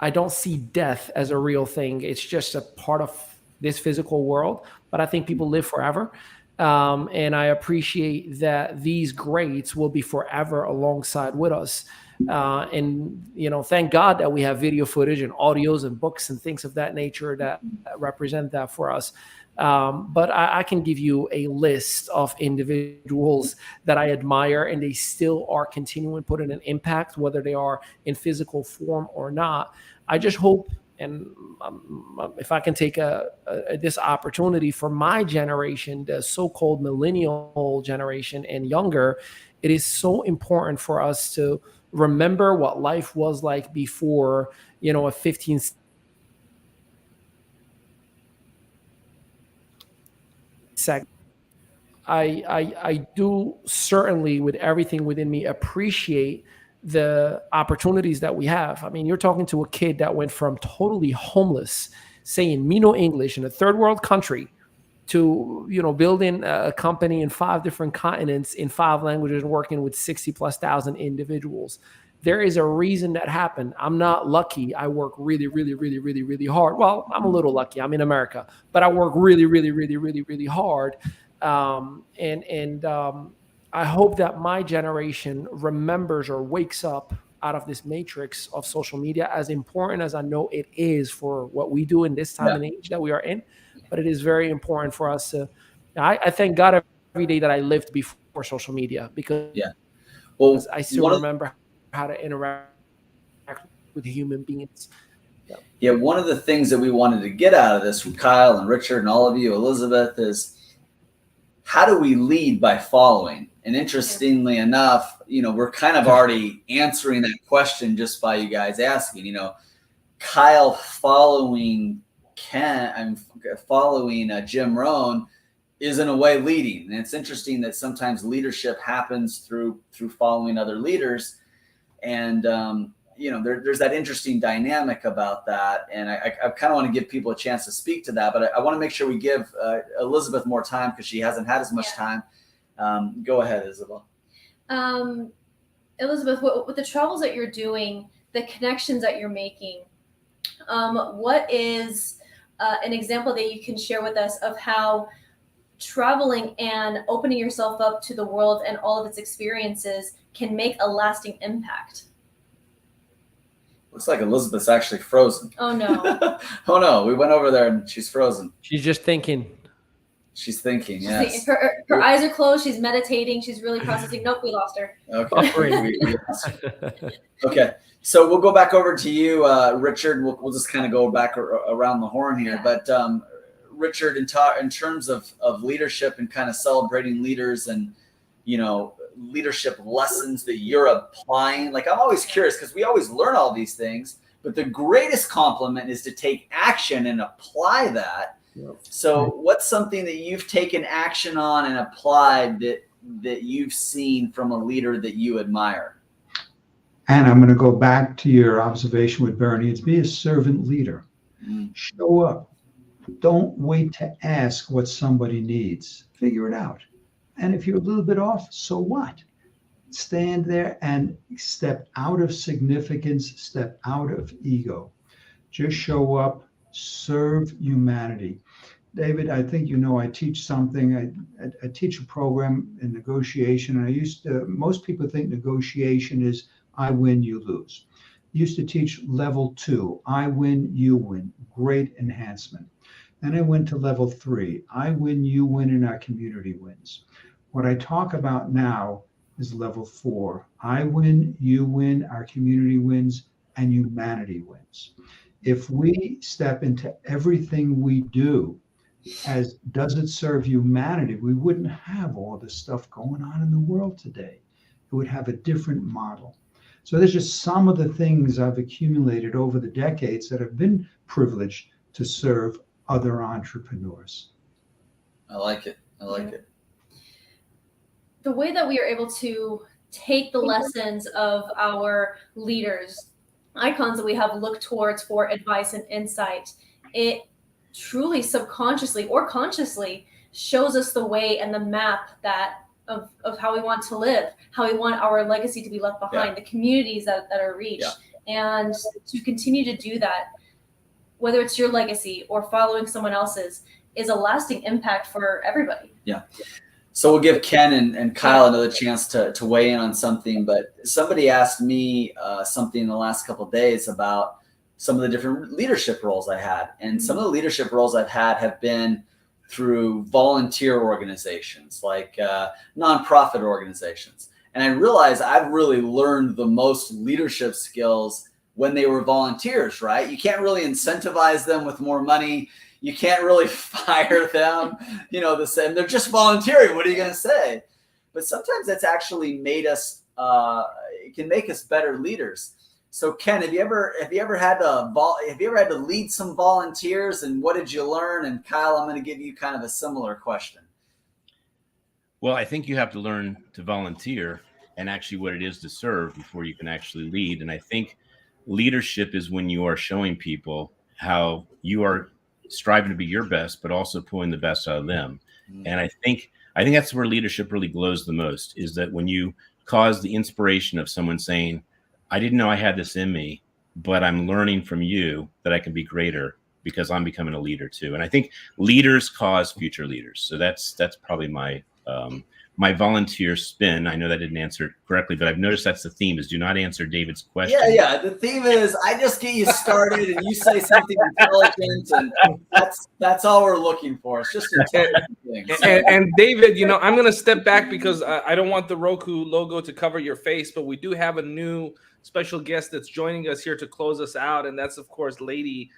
S5: don't see death as a real thing. It's just a part of this physical world, but I think people live forever. And I appreciate that these greats will be forever alongside with us. And thank God that we have video footage and audios and books and things of that nature that represent that for us. But I can give you a list of individuals that I admire, and they still are continuing putting an impact, whether they are in physical form or not. I just hope, and if I can take this opportunity for my generation, the so-called millennial generation and younger, it is so important for us to remember what life was like before, a 15 second. I do certainly, with everything within me, appreciate the opportunities that we have. I mean, you're talking to a kid that went from totally homeless, saying me no English in a third world country, to building a company in 5 different continents in 5 languages and working with 60,000+ individuals. There is a reason that happened. I'm not lucky. I work really, really, really, really, really hard. Well, I'm a little lucky. I'm in America, but I work really, really, really, really, really hard. I hope that my generation remembers or wakes up out of this matrix of social media, as important as I know it is for what we do in this time and age that we are in. But it is very important for us to, I thank God every day that I lived before social media, because I still remember how to interact with human beings.
S2: Yeah, one of the things that we wanted to get out of this from Kyle and Richard and all of you, Elizabeth, is how do we lead by following? And interestingly enough, we're kind of already answering that question just by you guys asking. Kyle following Jim Rohn is in a way leading. And it's interesting that sometimes leadership happens through following other leaders. And, there's that interesting dynamic about that. And I kind of want to give people a chance to speak to that, but I want to make sure we give Elizabeth more time because she hasn't had as much time. Go ahead, Isabel.
S3: Elizabeth, with the travels that you're doing, the connections that you're making, what is an example that you can share with us of how traveling and opening yourself up to the world and all of its experiences can make a lasting impact?
S2: Looks like Elizabeth's actually frozen.
S3: Oh, no.
S2: Oh, no. We went over there and she's frozen.
S5: She's just thinking.
S2: She's thinking, yes.
S3: Her eyes are closed. She's meditating. She's really processing. Nope, we lost her.
S2: Okay. Okay. So we'll go back over to you, Richard. We'll just kind of go back around the horn here. Yeah. But Richard, in terms of leadership and kind of celebrating leaders and, leadership lessons that you're applying, like I'm always curious because we always learn all these things, but the greatest compliment is to take action and apply that. Yep. So what's something that you've taken action on and applied that you've seen from a leader that you admire?
S6: And I'm going to go back to your observation with Bernie. It's be a servant leader. Show up. Don't wait to ask what somebody needs. Figure it out. And if you're a little bit off, so what? Stand there and step out of significance, step out of ego. Just show up, serve humanity. David, I think I teach something. I teach a program in negotiation, and most people think negotiation is I win, you lose. I used to teach level 2, I win, you win, great enhancement. Then I went to level 3, I win, you win, and our community wins. What I talk about now is level 4, I win, you win, our community wins, and humanity wins. If we step into everything we do as does it serve humanity, we wouldn't have all this stuff going on in the world today. It would have a different model. So there's just some of the things I've accumulated over the decades that have been privileged to serve other entrepreneurs.
S2: I like it.
S3: The way that we are able to take the lessons of our leaders, icons that we have looked towards for advice and insight, it truly subconsciously or consciously shows us the way and the map of how we want to live, how we want our legacy to be left behind, the communities that are reached. And to continue to do that, whether it's your legacy or following someone else's, is a lasting impact for everybody.
S2: Yeah. So we'll give Ken and Kyle another chance to weigh in on something, but somebody asked me something in the last couple of days about some of the different leadership roles I had. And some of the leadership roles I've had have been through volunteer organizations, like nonprofit organizations. And I realized I've really learned the most leadership skills when they were volunteers, right? You can't really incentivize them with more money. You can't really fire them, the same. They're just volunteering. What are you going to say? But sometimes that's actually made us, it can make us better leaders. So Ken, have you ever had to lead some volunteers, and what did you learn? And Kyle, I'm going to give you kind of a similar question.
S8: Well, I think you have to learn to volunteer and actually what it is to serve before you can actually lead. And I think leadership is when you are showing people how you are striving to be your best, but also pulling the best out of them. And I think that's where leadership really glows the most, is that when you cause the inspiration of someone saying, I didn't know I had this in me, but I'm learning from you that I can be greater because I'm becoming a leader too. And I think leaders cause future leaders. So that's probably my my volunteer spin. I know that didn't answer it correctly, but I've noticed that's the theme, is do not answer David's question.
S2: Yeah. The theme is I just get you started and you say something intelligent, and that's all we're looking for. It's just intelligent things.
S1: And David, I'm going to step back because I don't want the Roku logo to cover your face, but we do have a new special guest that's joining us here to close us out, and that's of course Lady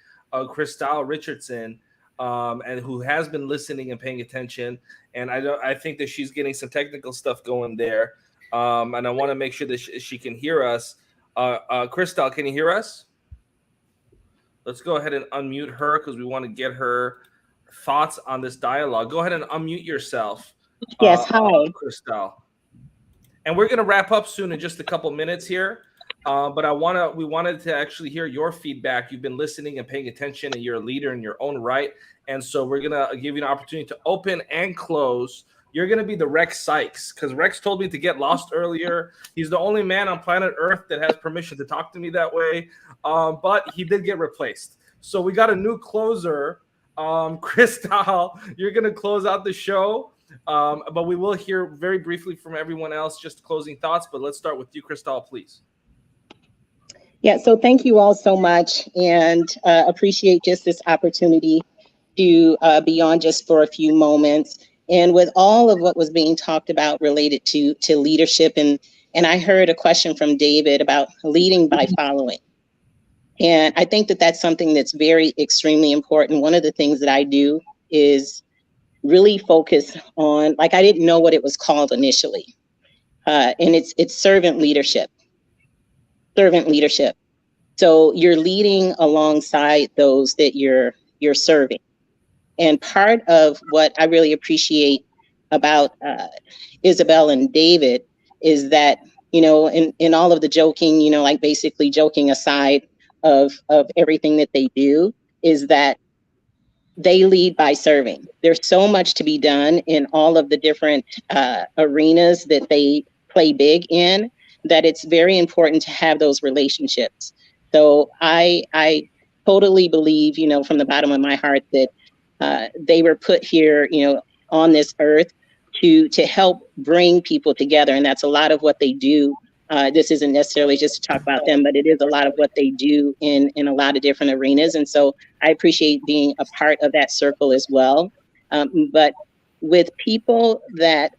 S1: Crystal Richardson, and who has been listening and paying attention. And I think that she's getting some technical stuff going there, and I want to make sure that she can hear us. Crystal, can you hear us? Let's go ahead and unmute her because we want to get her thoughts on this dialogue. Go ahead and unmute yourself.
S11: Yes, hi.
S1: Christelle. And we're going to wrap up soon in just a couple minutes here. But we wanted to actually hear your feedback. You've been listening and paying attention, and you're a leader in your own right. And so we're going to give you an opportunity to open and close. You're going to be the Rex Sykes, because Rex told me to get lost earlier. He's the only man on planet Earth that has permission to talk to me that way. But he did get replaced. So we got a new closer. Christelle, you're going to close out the show. But we will hear very briefly from everyone else, just closing thoughts. But let's start with you, Christelle, please.
S11: Yeah, so thank you all so much, and appreciate just this opportunity to be on just for a few moments. And with all of what was being talked about related to leadership, and I heard a question from David about leading by following. And I think that that's something that's very extremely important. One of the things that I do is really focus on, like, I didn't know what it was called initially. And it's servant leadership. Servant leadership. So you're leading alongside those that you're serving. And part of what I really appreciate about Isabel and David is that, you know, in all of the joking, you know, like basically joking aside of everything that they do, is that they lead by serving. There's so much to be done in all of the different arenas that they play big in, that it's very important to have those relationships. So I totally believe, you know, from the bottom of my heart that they were put here, you know, on this earth to help bring people together. And that's a lot of what they do. This isn't necessarily just to talk about them, but it is a lot of what they do in a lot of different arenas. And so I appreciate being a part of that circle as well. But with people that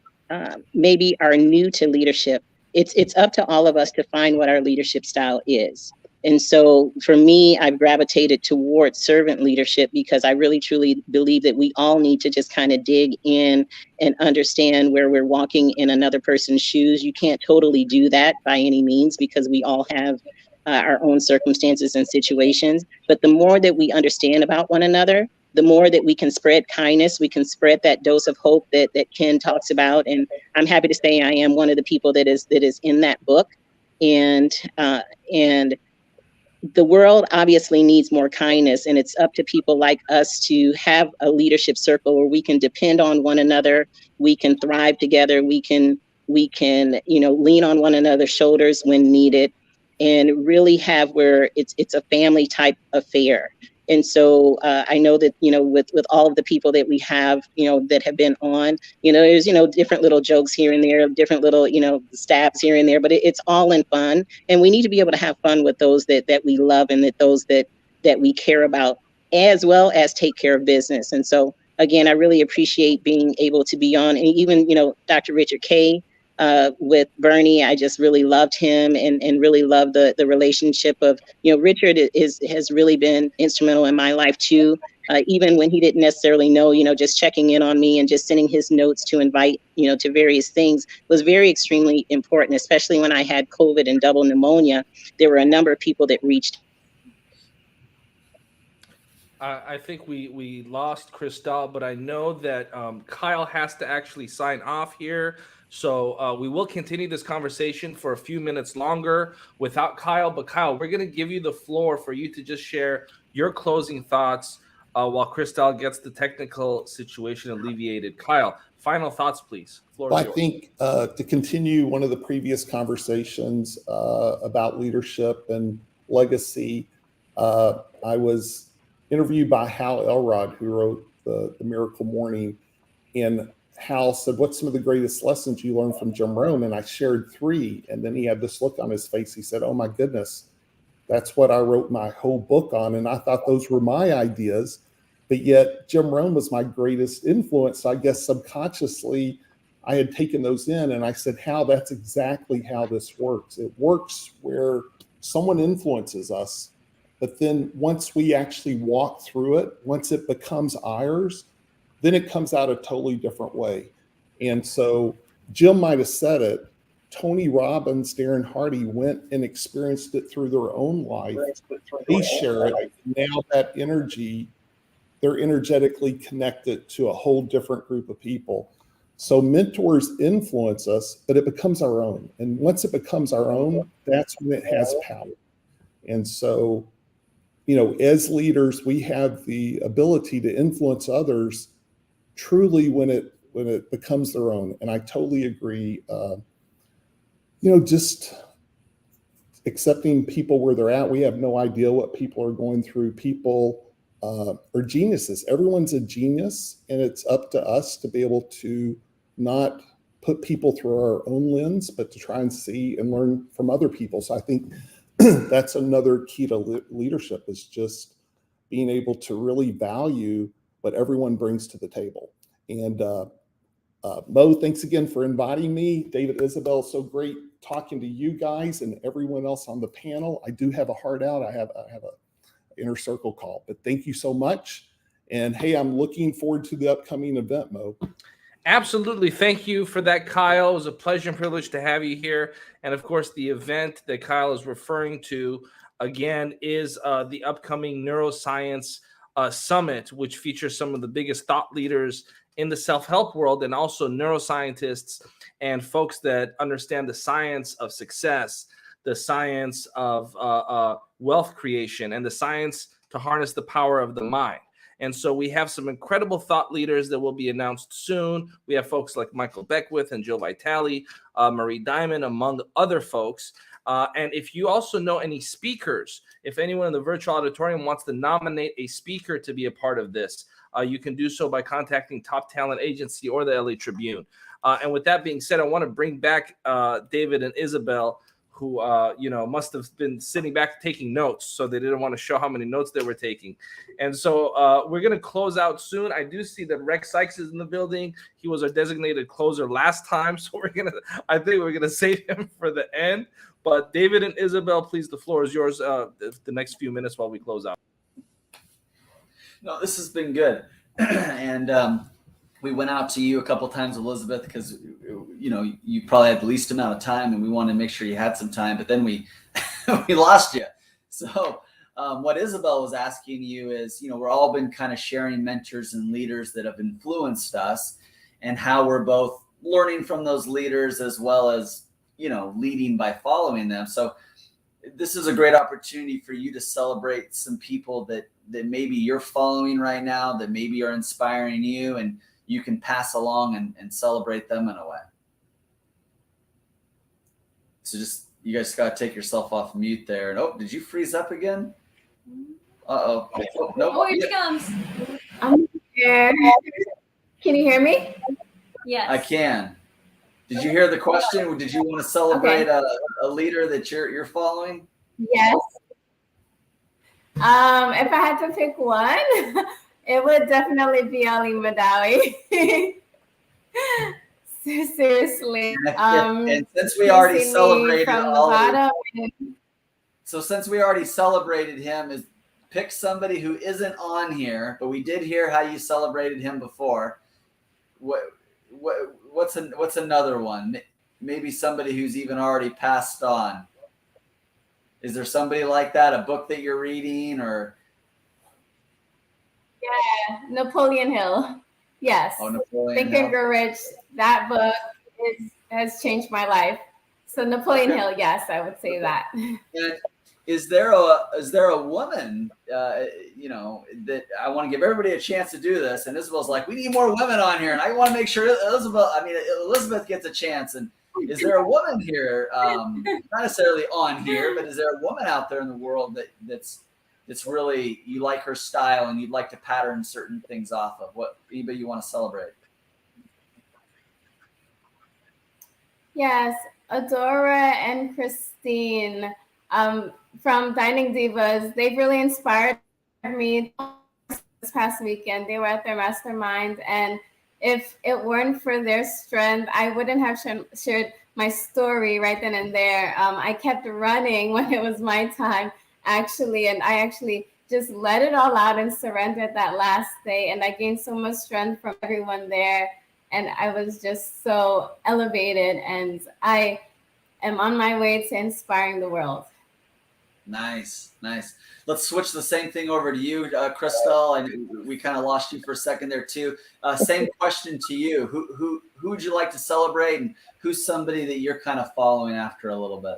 S11: maybe are new to leadership, it's up to all of us to find what our leadership style is. And so for me, I've gravitated towards servant leadership because I really truly believe that we all need to just kind of dig in and understand where we're walking in another person's shoes. You can't totally do that by any means because we all have our own circumstances and situations. But the more that we understand about one another, the more that we can spread kindness, we can spread that dose of hope that Ken talks about. And I'm happy to say I am one of the people that is in that book. And the world obviously needs more kindness, and it's up to people like us to have a leadership circle where we can depend on one another, we can thrive together, we can, you know, lean on one another's shoulders when needed, and really have where it's a family type affair. And so I know that, you know, with all of the people that we have, you know, that have been on, you know, there's, you know, different little jokes here and there, different little, you know, stabs here and there, but it's all in fun. And we need to be able to have fun with those that we love and that those that we care about, as well as take care of business. And so, again, I really appreciate being able to be on. And even, you know, Dr. Richard K. With Bernie, I just really loved him and really loved the relationship of, you know, Richard has really been instrumental in my life too. Even when he didn't necessarily know, you know, just checking in on me and just sending his notes to invite, you know, to various things was very extremely important, especially when I had COVID and double pneumonia. There were a number of people that reached.
S1: I think we lost Christelle, but I know that Kyle has to actually sign off here. So we will continue this conversation for a few minutes longer without Kyle. But Kyle, we're going to give you the floor for you to just share your closing thoughts while Christelle gets the technical situation alleviated. Kyle, final thoughts, please. Floor is yours.
S4: I think to continue one of the previous conversations about leadership and legacy, I was interviewed by Hal Elrod, who wrote the Miracle Morning, and Hal said, "What's some of the greatest lessons you learned from Jim Rohn?" And I shared 3, and then he had this look on his face. He said, "Oh my goodness, that's what I wrote my whole book on." And I thought those were my ideas, but yet Jim Rohn was my greatest influence. So I guess subconsciously I had taken those in, and I said, "Hal, that's exactly how this works. It works where someone influences us, but then once we actually walk through it, once it becomes ours, then it comes out a totally different way." And so Jim might have said it Tony Robbins, Darren Hardy went and experienced it through their own life. They share it. Now that energy, they're energetically connected to a whole different group of people. So mentors influence us, but it becomes our own. And once it becomes our own, that's when it has power. And so, as leaders, we have the ability to influence others truly when it becomes their own. And I totally agree. Just accepting people where they're at. We have no idea what people are going through. People are geniuses. Everyone's a genius, and it's up to us to be able to not put people through our own lens, but to try and see and learn from other people. So I think that's another key to leadership, is just being able to really value what everyone brings to the table. And Mo, thanks again for inviting me. David, Isabel, so great talking to you guys and everyone else on the panel. I do have a heart out. I have a inner circle call, but thank you so much. And hey, I'm looking forward to the upcoming event, Mo.
S1: Absolutely. Thank you for that, Kyle. It was a pleasure and privilege to have you here. And of course, the event that Kyle is referring to, again, is the upcoming Neuroscience Summit, which features some of the biggest thought leaders in the self-help world, and also neuroscientists and folks that understand the science of success, the science of wealth creation, and the science to harness the power of the mind. And so we have some incredible thought leaders that will be announced soon. We have folks like Michael Beckwith and Jill Vitale, Marie Diamond, among other folks. And if you also know any speakers, if anyone in the virtual auditorium wants to nominate a speaker to be a part of this, you can do so by contacting Top Talent Agency or the LA Tribune. And with that being said, I want to bring back David and Isabel, who must have been sitting back taking notes, so they didn't want to show how many notes they were taking. And so we're going to close out soon. I do see that Rex Sykes is in the building. He was our designated closer last time, so I think we're gonna save him for the end. But David and Isabel, please, the floor is yours. The next few minutes while we close out.
S2: No, this has been good, and we went out to you a couple times, Elizabeth, because you probably had the least amount of time, and we wanted to make sure you had some time. But then we we lost you. So what Isabel was asking you is, we're all been kind of sharing mentors and leaders that have influenced us, and how we're both learning from those leaders as well as leading by following them. So this is a great opportunity for you to celebrate some people that maybe you're following right now, that maybe are inspiring you, and you can pass along and celebrate them in a way. So you guys got to take yourself off mute there. And did you freeze up again? Uh-oh. Oh, nope.
S3: Oh, here she comes.
S7: I'm here. Can you hear me?
S3: Yes.
S2: I can. Did you hear the question? Did you want to celebrate a leader that you're following?
S7: Yes. If I had to pick one, it would definitely be Ali Madawi. Seriously.
S2: And since we already celebrated since we already celebrated him, pick somebody who isn't on here, but we did hear how you celebrated him before. What's another one? Maybe somebody who's even already passed on. Is there somebody like that? A book that you're reading, or?
S7: Yeah, Napoleon Hill. Yes.
S2: Oh, Napoleon
S7: Think
S2: Hill.
S7: and Grow Rich. That book has changed my life. So Napoleon Hill, yes, I would say that.
S2: And is there a woman, that I want to give everybody a chance to do this? And Isabel's like, we need more women on here, and I want to make sure Elizabeth gets a chance. And is there a woman here, not necessarily on here, but is there a woman out there in the world that's really, you like her style and you'd like to pattern certain things off of? Anybody you want to celebrate?
S7: Yes, Adora and Christine from Dining Divas, they've really inspired me this past weekend. They were at their mastermind, and if it weren't for their strength, I wouldn't have shared my story right then and there. I kept running when it was my time, actually, and I actually just let it all out and surrendered that last day, and I gained so much strength from everyone there, and I was just so elevated. And I am on my way to inspiring the world.
S2: Nice. Let's switch the same thing over to you, Crystal. And we kind of lost you for a second there too. Same question to you. Who would you like to celebrate, and who's somebody that you're kind of following after a little bit?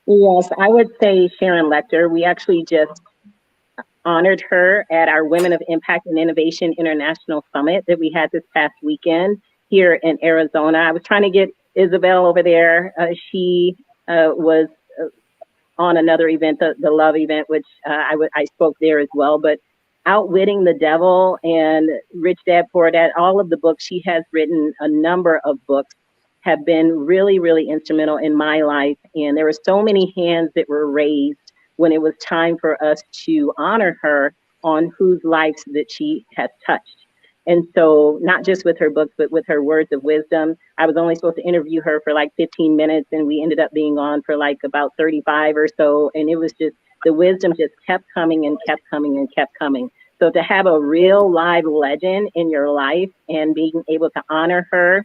S11: Yes, I would say Sharon Lecter. We actually just honored her at our Women of Impact and Innovation International Summit that we had this past weekend here in Arizona. I was trying to get Isabel over there. She was on another event, the Love event, which I spoke there as well. But Outwitting the Devil and Rich Dad Poor Dad, all of the books she has written, a number of books, have been really, really instrumental in my life. And there were so many hands that were raised when it was time for us to honor her on whose lives that she has touched. And so not just with her books, but with her words of wisdom. I was only supposed to interview her for like 15 minutes, and we ended up being on for like about 35 or so. And it was just, the wisdom just kept coming and kept coming and kept coming. So to have a real live legend in your life and being able to honor her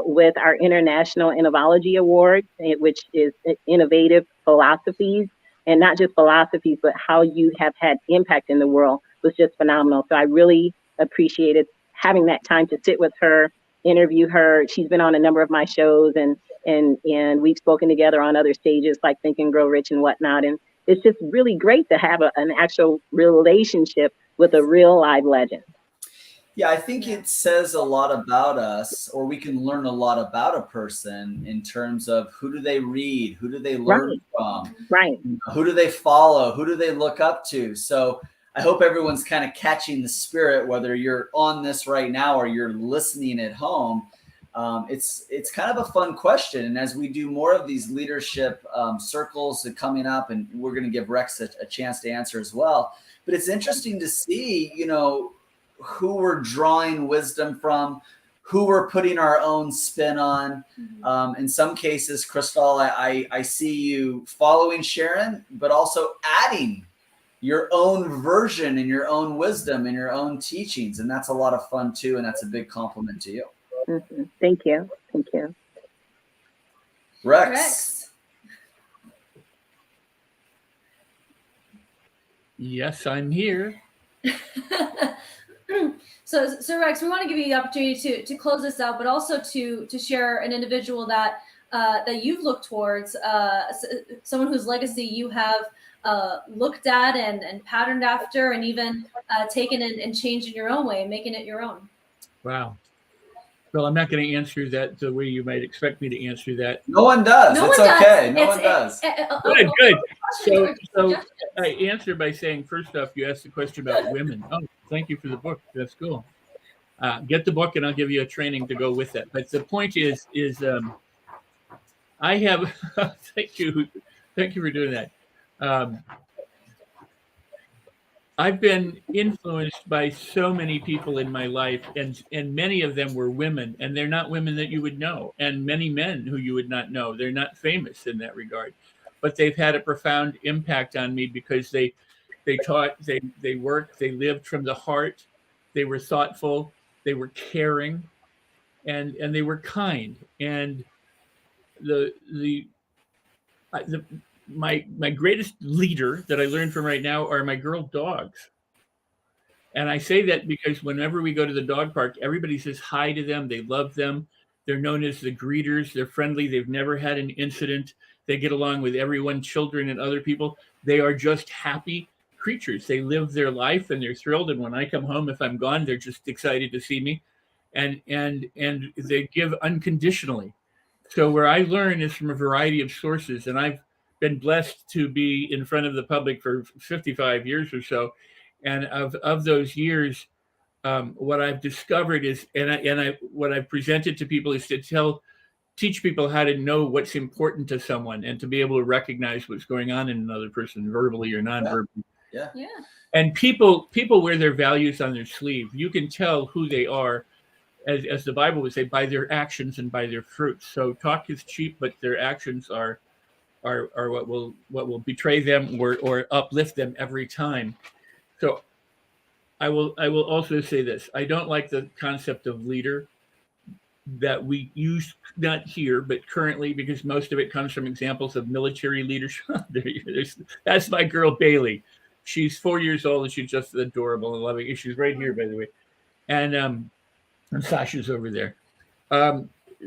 S11: with our International Innovology Award, which is innovative philosophies, and not just philosophies, but how you have had impact in the world, was just phenomenal. So I really appreciated having that time to sit with her, interview her. She's been on a number of my shows, and we've spoken together on other stages like Think and Grow Rich and whatnot. And it's just really great to have an actual relationship with a real live legend.
S2: Yeah, I think it says a lot about us, or we can learn a lot about a person in terms of who do they read, who do they learn from,
S11: right?
S2: Who do they follow, who do they look up to. So I hope everyone's kind of catching the spirit, whether you're on this right now or you're listening at home. It's kind of a fun question. And as we do more of these leadership circles coming up, and we're going to give Rex a chance to answer as well. But it's interesting to see, who we're drawing wisdom from, who we're putting our own spin on. In some cases, Crystal, I see you following Sharon, but also adding your own version and your own wisdom and your own teachings. And that's a lot of fun too. And that's a big compliment to you.
S11: Mm-hmm. Thank you.
S2: Rex.
S12: Yes, I'm here.
S3: So Rex, we want to give you the opportunity to close this out, but also to share an individual that you've looked towards, someone whose legacy you have looked at and patterned after, and even taken and changed in your own way, making it your own.
S12: Wow. Well, I'm not going to answer that the way you might expect me to answer that.
S2: No one does. It's okay. No one does.
S12: Good. So I answer by saying, first off, you asked the question about women. Oh, thank you for the book. That's cool. Get the book, and I'll give you a training to go with that. But the point is I have. Thank you for doing that. I've been influenced by so many people in my life, and many of them were women, and they're not women that you would know, and many men who you would not know. They're not famous in that regard, but they've had a profound impact on me because they taught, they worked, they lived from the heart, they were thoughtful, they were caring, and they were kind. And my greatest leader that I learned from right now are my girl dogs. And I say that because whenever we go to the dog park, everybody says hi to them. They love them. They're known as the greeters. They're friendly. They've never had an incident. They get along with everyone, children and other people. They are just happy creatures. They live their life and they're thrilled. And when I come home, if I'm gone, they're just excited to see me. And they give unconditionally. So where I learn is from a variety of sources. And I've been blessed to be in front of the public for 55 years or so. And of those years, what I've discovered is, what I've presented to people is to teach people how to know what's important to someone and to be able to recognize what's going on in another person, verbally or non-verbally.
S2: Yeah.
S12: And people wear their values on their sleeve. You can tell who they are, as the Bible would say, by their actions and by their fruits. So talk is cheap, but their actions are what will betray them or uplift them every time. So I will also say this. I don't like the concept of leader. that we use, not here, but currently, because most of it comes from examples of military leadership. That's my girl, Bailey. She's 4 years old and she's just adorable and loving. She's right here, by the way. And Sasha's over there.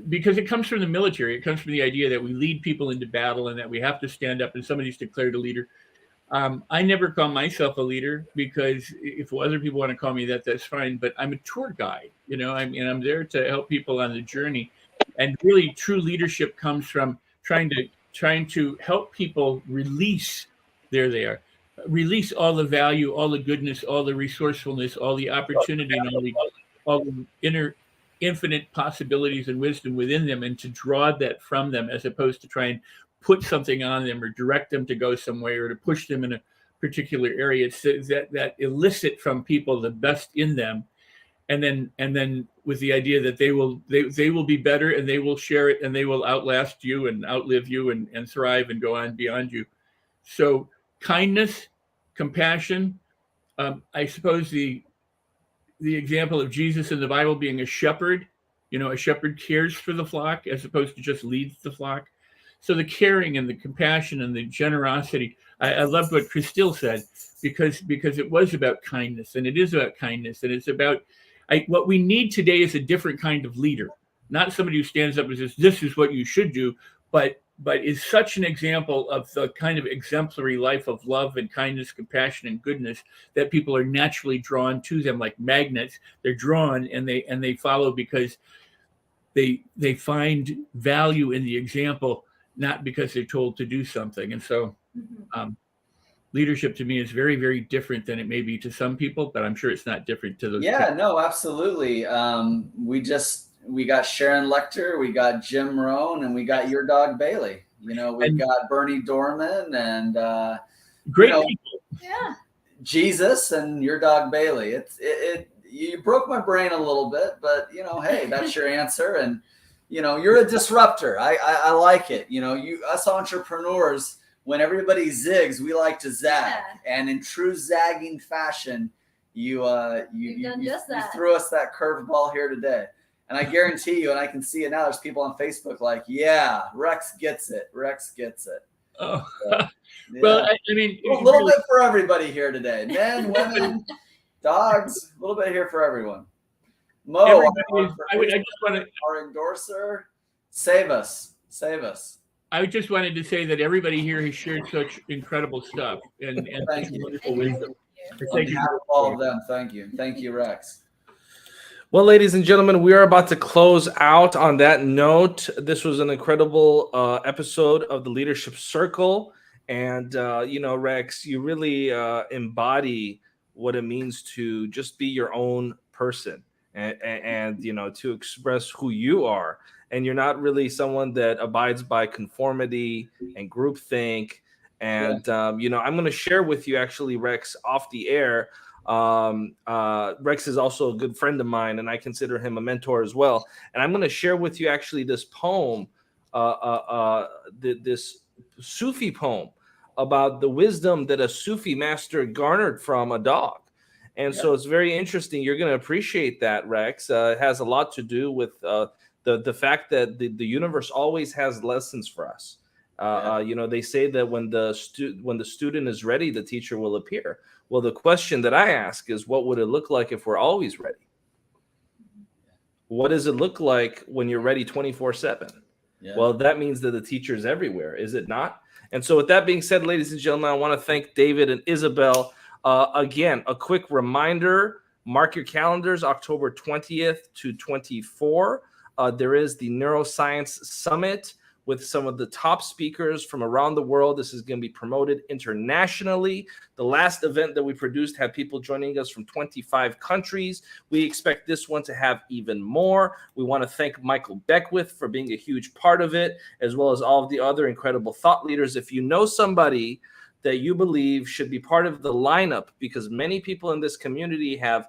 S12: Because it comes from the military. It comes from the idea that we lead people into battle and that we have to stand up and somebody's declared a leader. I never call myself a leader because if other people want to call me that, that's fine. But I'm a tour guide, and I'm there to help people on the journey. And really, true leadership comes from trying to help people release. There they are. Release all the value, all the goodness, all the resourcefulness, all the opportunity, and all the infinite possibilities and wisdom within them, and to draw that from them, as opposed to try and put something on them or direct them to go somewhere or to push them in a particular area. It's that elicit from people the best in them, and then with the idea that they will be better and they will share it and they will outlast you and outlive you and thrive and go on beyond you. So kindness, compassion. I suppose the example of Jesus in the Bible being a shepherd, a shepherd cares for the flock as opposed to just leads the flock. So the caring and the compassion and the generosity, I loved what Christille said, because it was about kindness, and it is about kindness, and it's about what we need today is a different kind of leader, not somebody who stands up and says, this is what you should do, but is such an example of the kind of exemplary life of love and kindness, compassion, and goodness that people are naturally drawn to them like magnets. They're drawn and they follow because they find value in the example, not because they're told to do something. And so leadership to me is very, very different than it may be to some people, but I'm sure it's not different to those
S2: Yeah,
S12: people.
S2: no, absolutely. We got Sharon Lecter, we got Jim Rohn, and we got your dog Bailey. We've got Bernie Dorman and
S12: great people.
S3: Yeah.
S2: Jesus and your dog Bailey. You broke my brain a little bit, but hey, that's your answer. And you're a disruptor. I like it. Us entrepreneurs, when everybody zigs, we like to zag.
S3: Yeah.
S2: And in true zagging fashion, you threw us that curveball here today. And I guarantee you, and I can see it now, there's people on Facebook like, yeah, Rex gets it. Rex gets it.
S12: Oh,
S2: so, yeah.
S12: Well, I mean,
S2: a little bit for everybody here today. Men, women, dogs, a little bit here for everyone. Mo, our endorser, save us.
S12: I just wanted to say that everybody here has shared such incredible stuff and
S2: thank you.
S12: Wonderful wisdom.
S2: Thank you for all of them. Thank you, Rex.
S1: Well, ladies and gentlemen, we are about to close out on that note. This was an incredible episode of the Leadership Circle. And, Rex, you really embody what it means to just be your own person and to express who you are. And you're not really someone that abides by conformity and groupthink. And, I'm going to share with you, actually, Rex, off the air. Rex is also a good friend of mine, and I consider him a mentor as well. And I'm going to share with you actually this poem, this Sufi poem about the wisdom that a Sufi master garnered from a dog. And so it's very interesting. You're going to appreciate that, Rex. It has a lot to do with the fact that the universe always has lessons for us. They say that when the student is ready, the teacher will appear. Well, the question that I ask is, what would it look like if we're always ready? What does it look like when you're ready 24/7? Well, that means that the teacher is everywhere, is it not? And so with that being said, ladies and gentlemen, I want to thank David and Isabel. Again, a quick reminder, mark your calendars, October 20th to 24. There is the Neuroscience Summit with some of the top speakers from around the world. This is going to be promoted internationally. The last event that we produced had people joining us from 25 countries. We expect this one to have even more. We want to thank Michael Beckwith for being a huge part of it, as well as all of the other incredible thought leaders. If you know somebody that you believe should be part of the lineup, because many people in this community have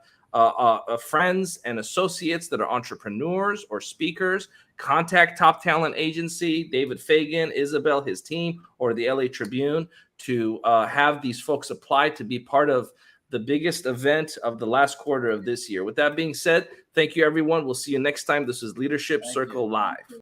S1: friends and associates that are entrepreneurs or speakers, contact Top Talent Agency, David Fagan, Isabel, his team, or the LA Tribune to have these folks apply to be part of the biggest event of the last quarter of this year. With that being said, Thank you, everyone. We'll see you next time. This is Leadership
S2: Thank
S1: Circle
S2: you.
S1: Live.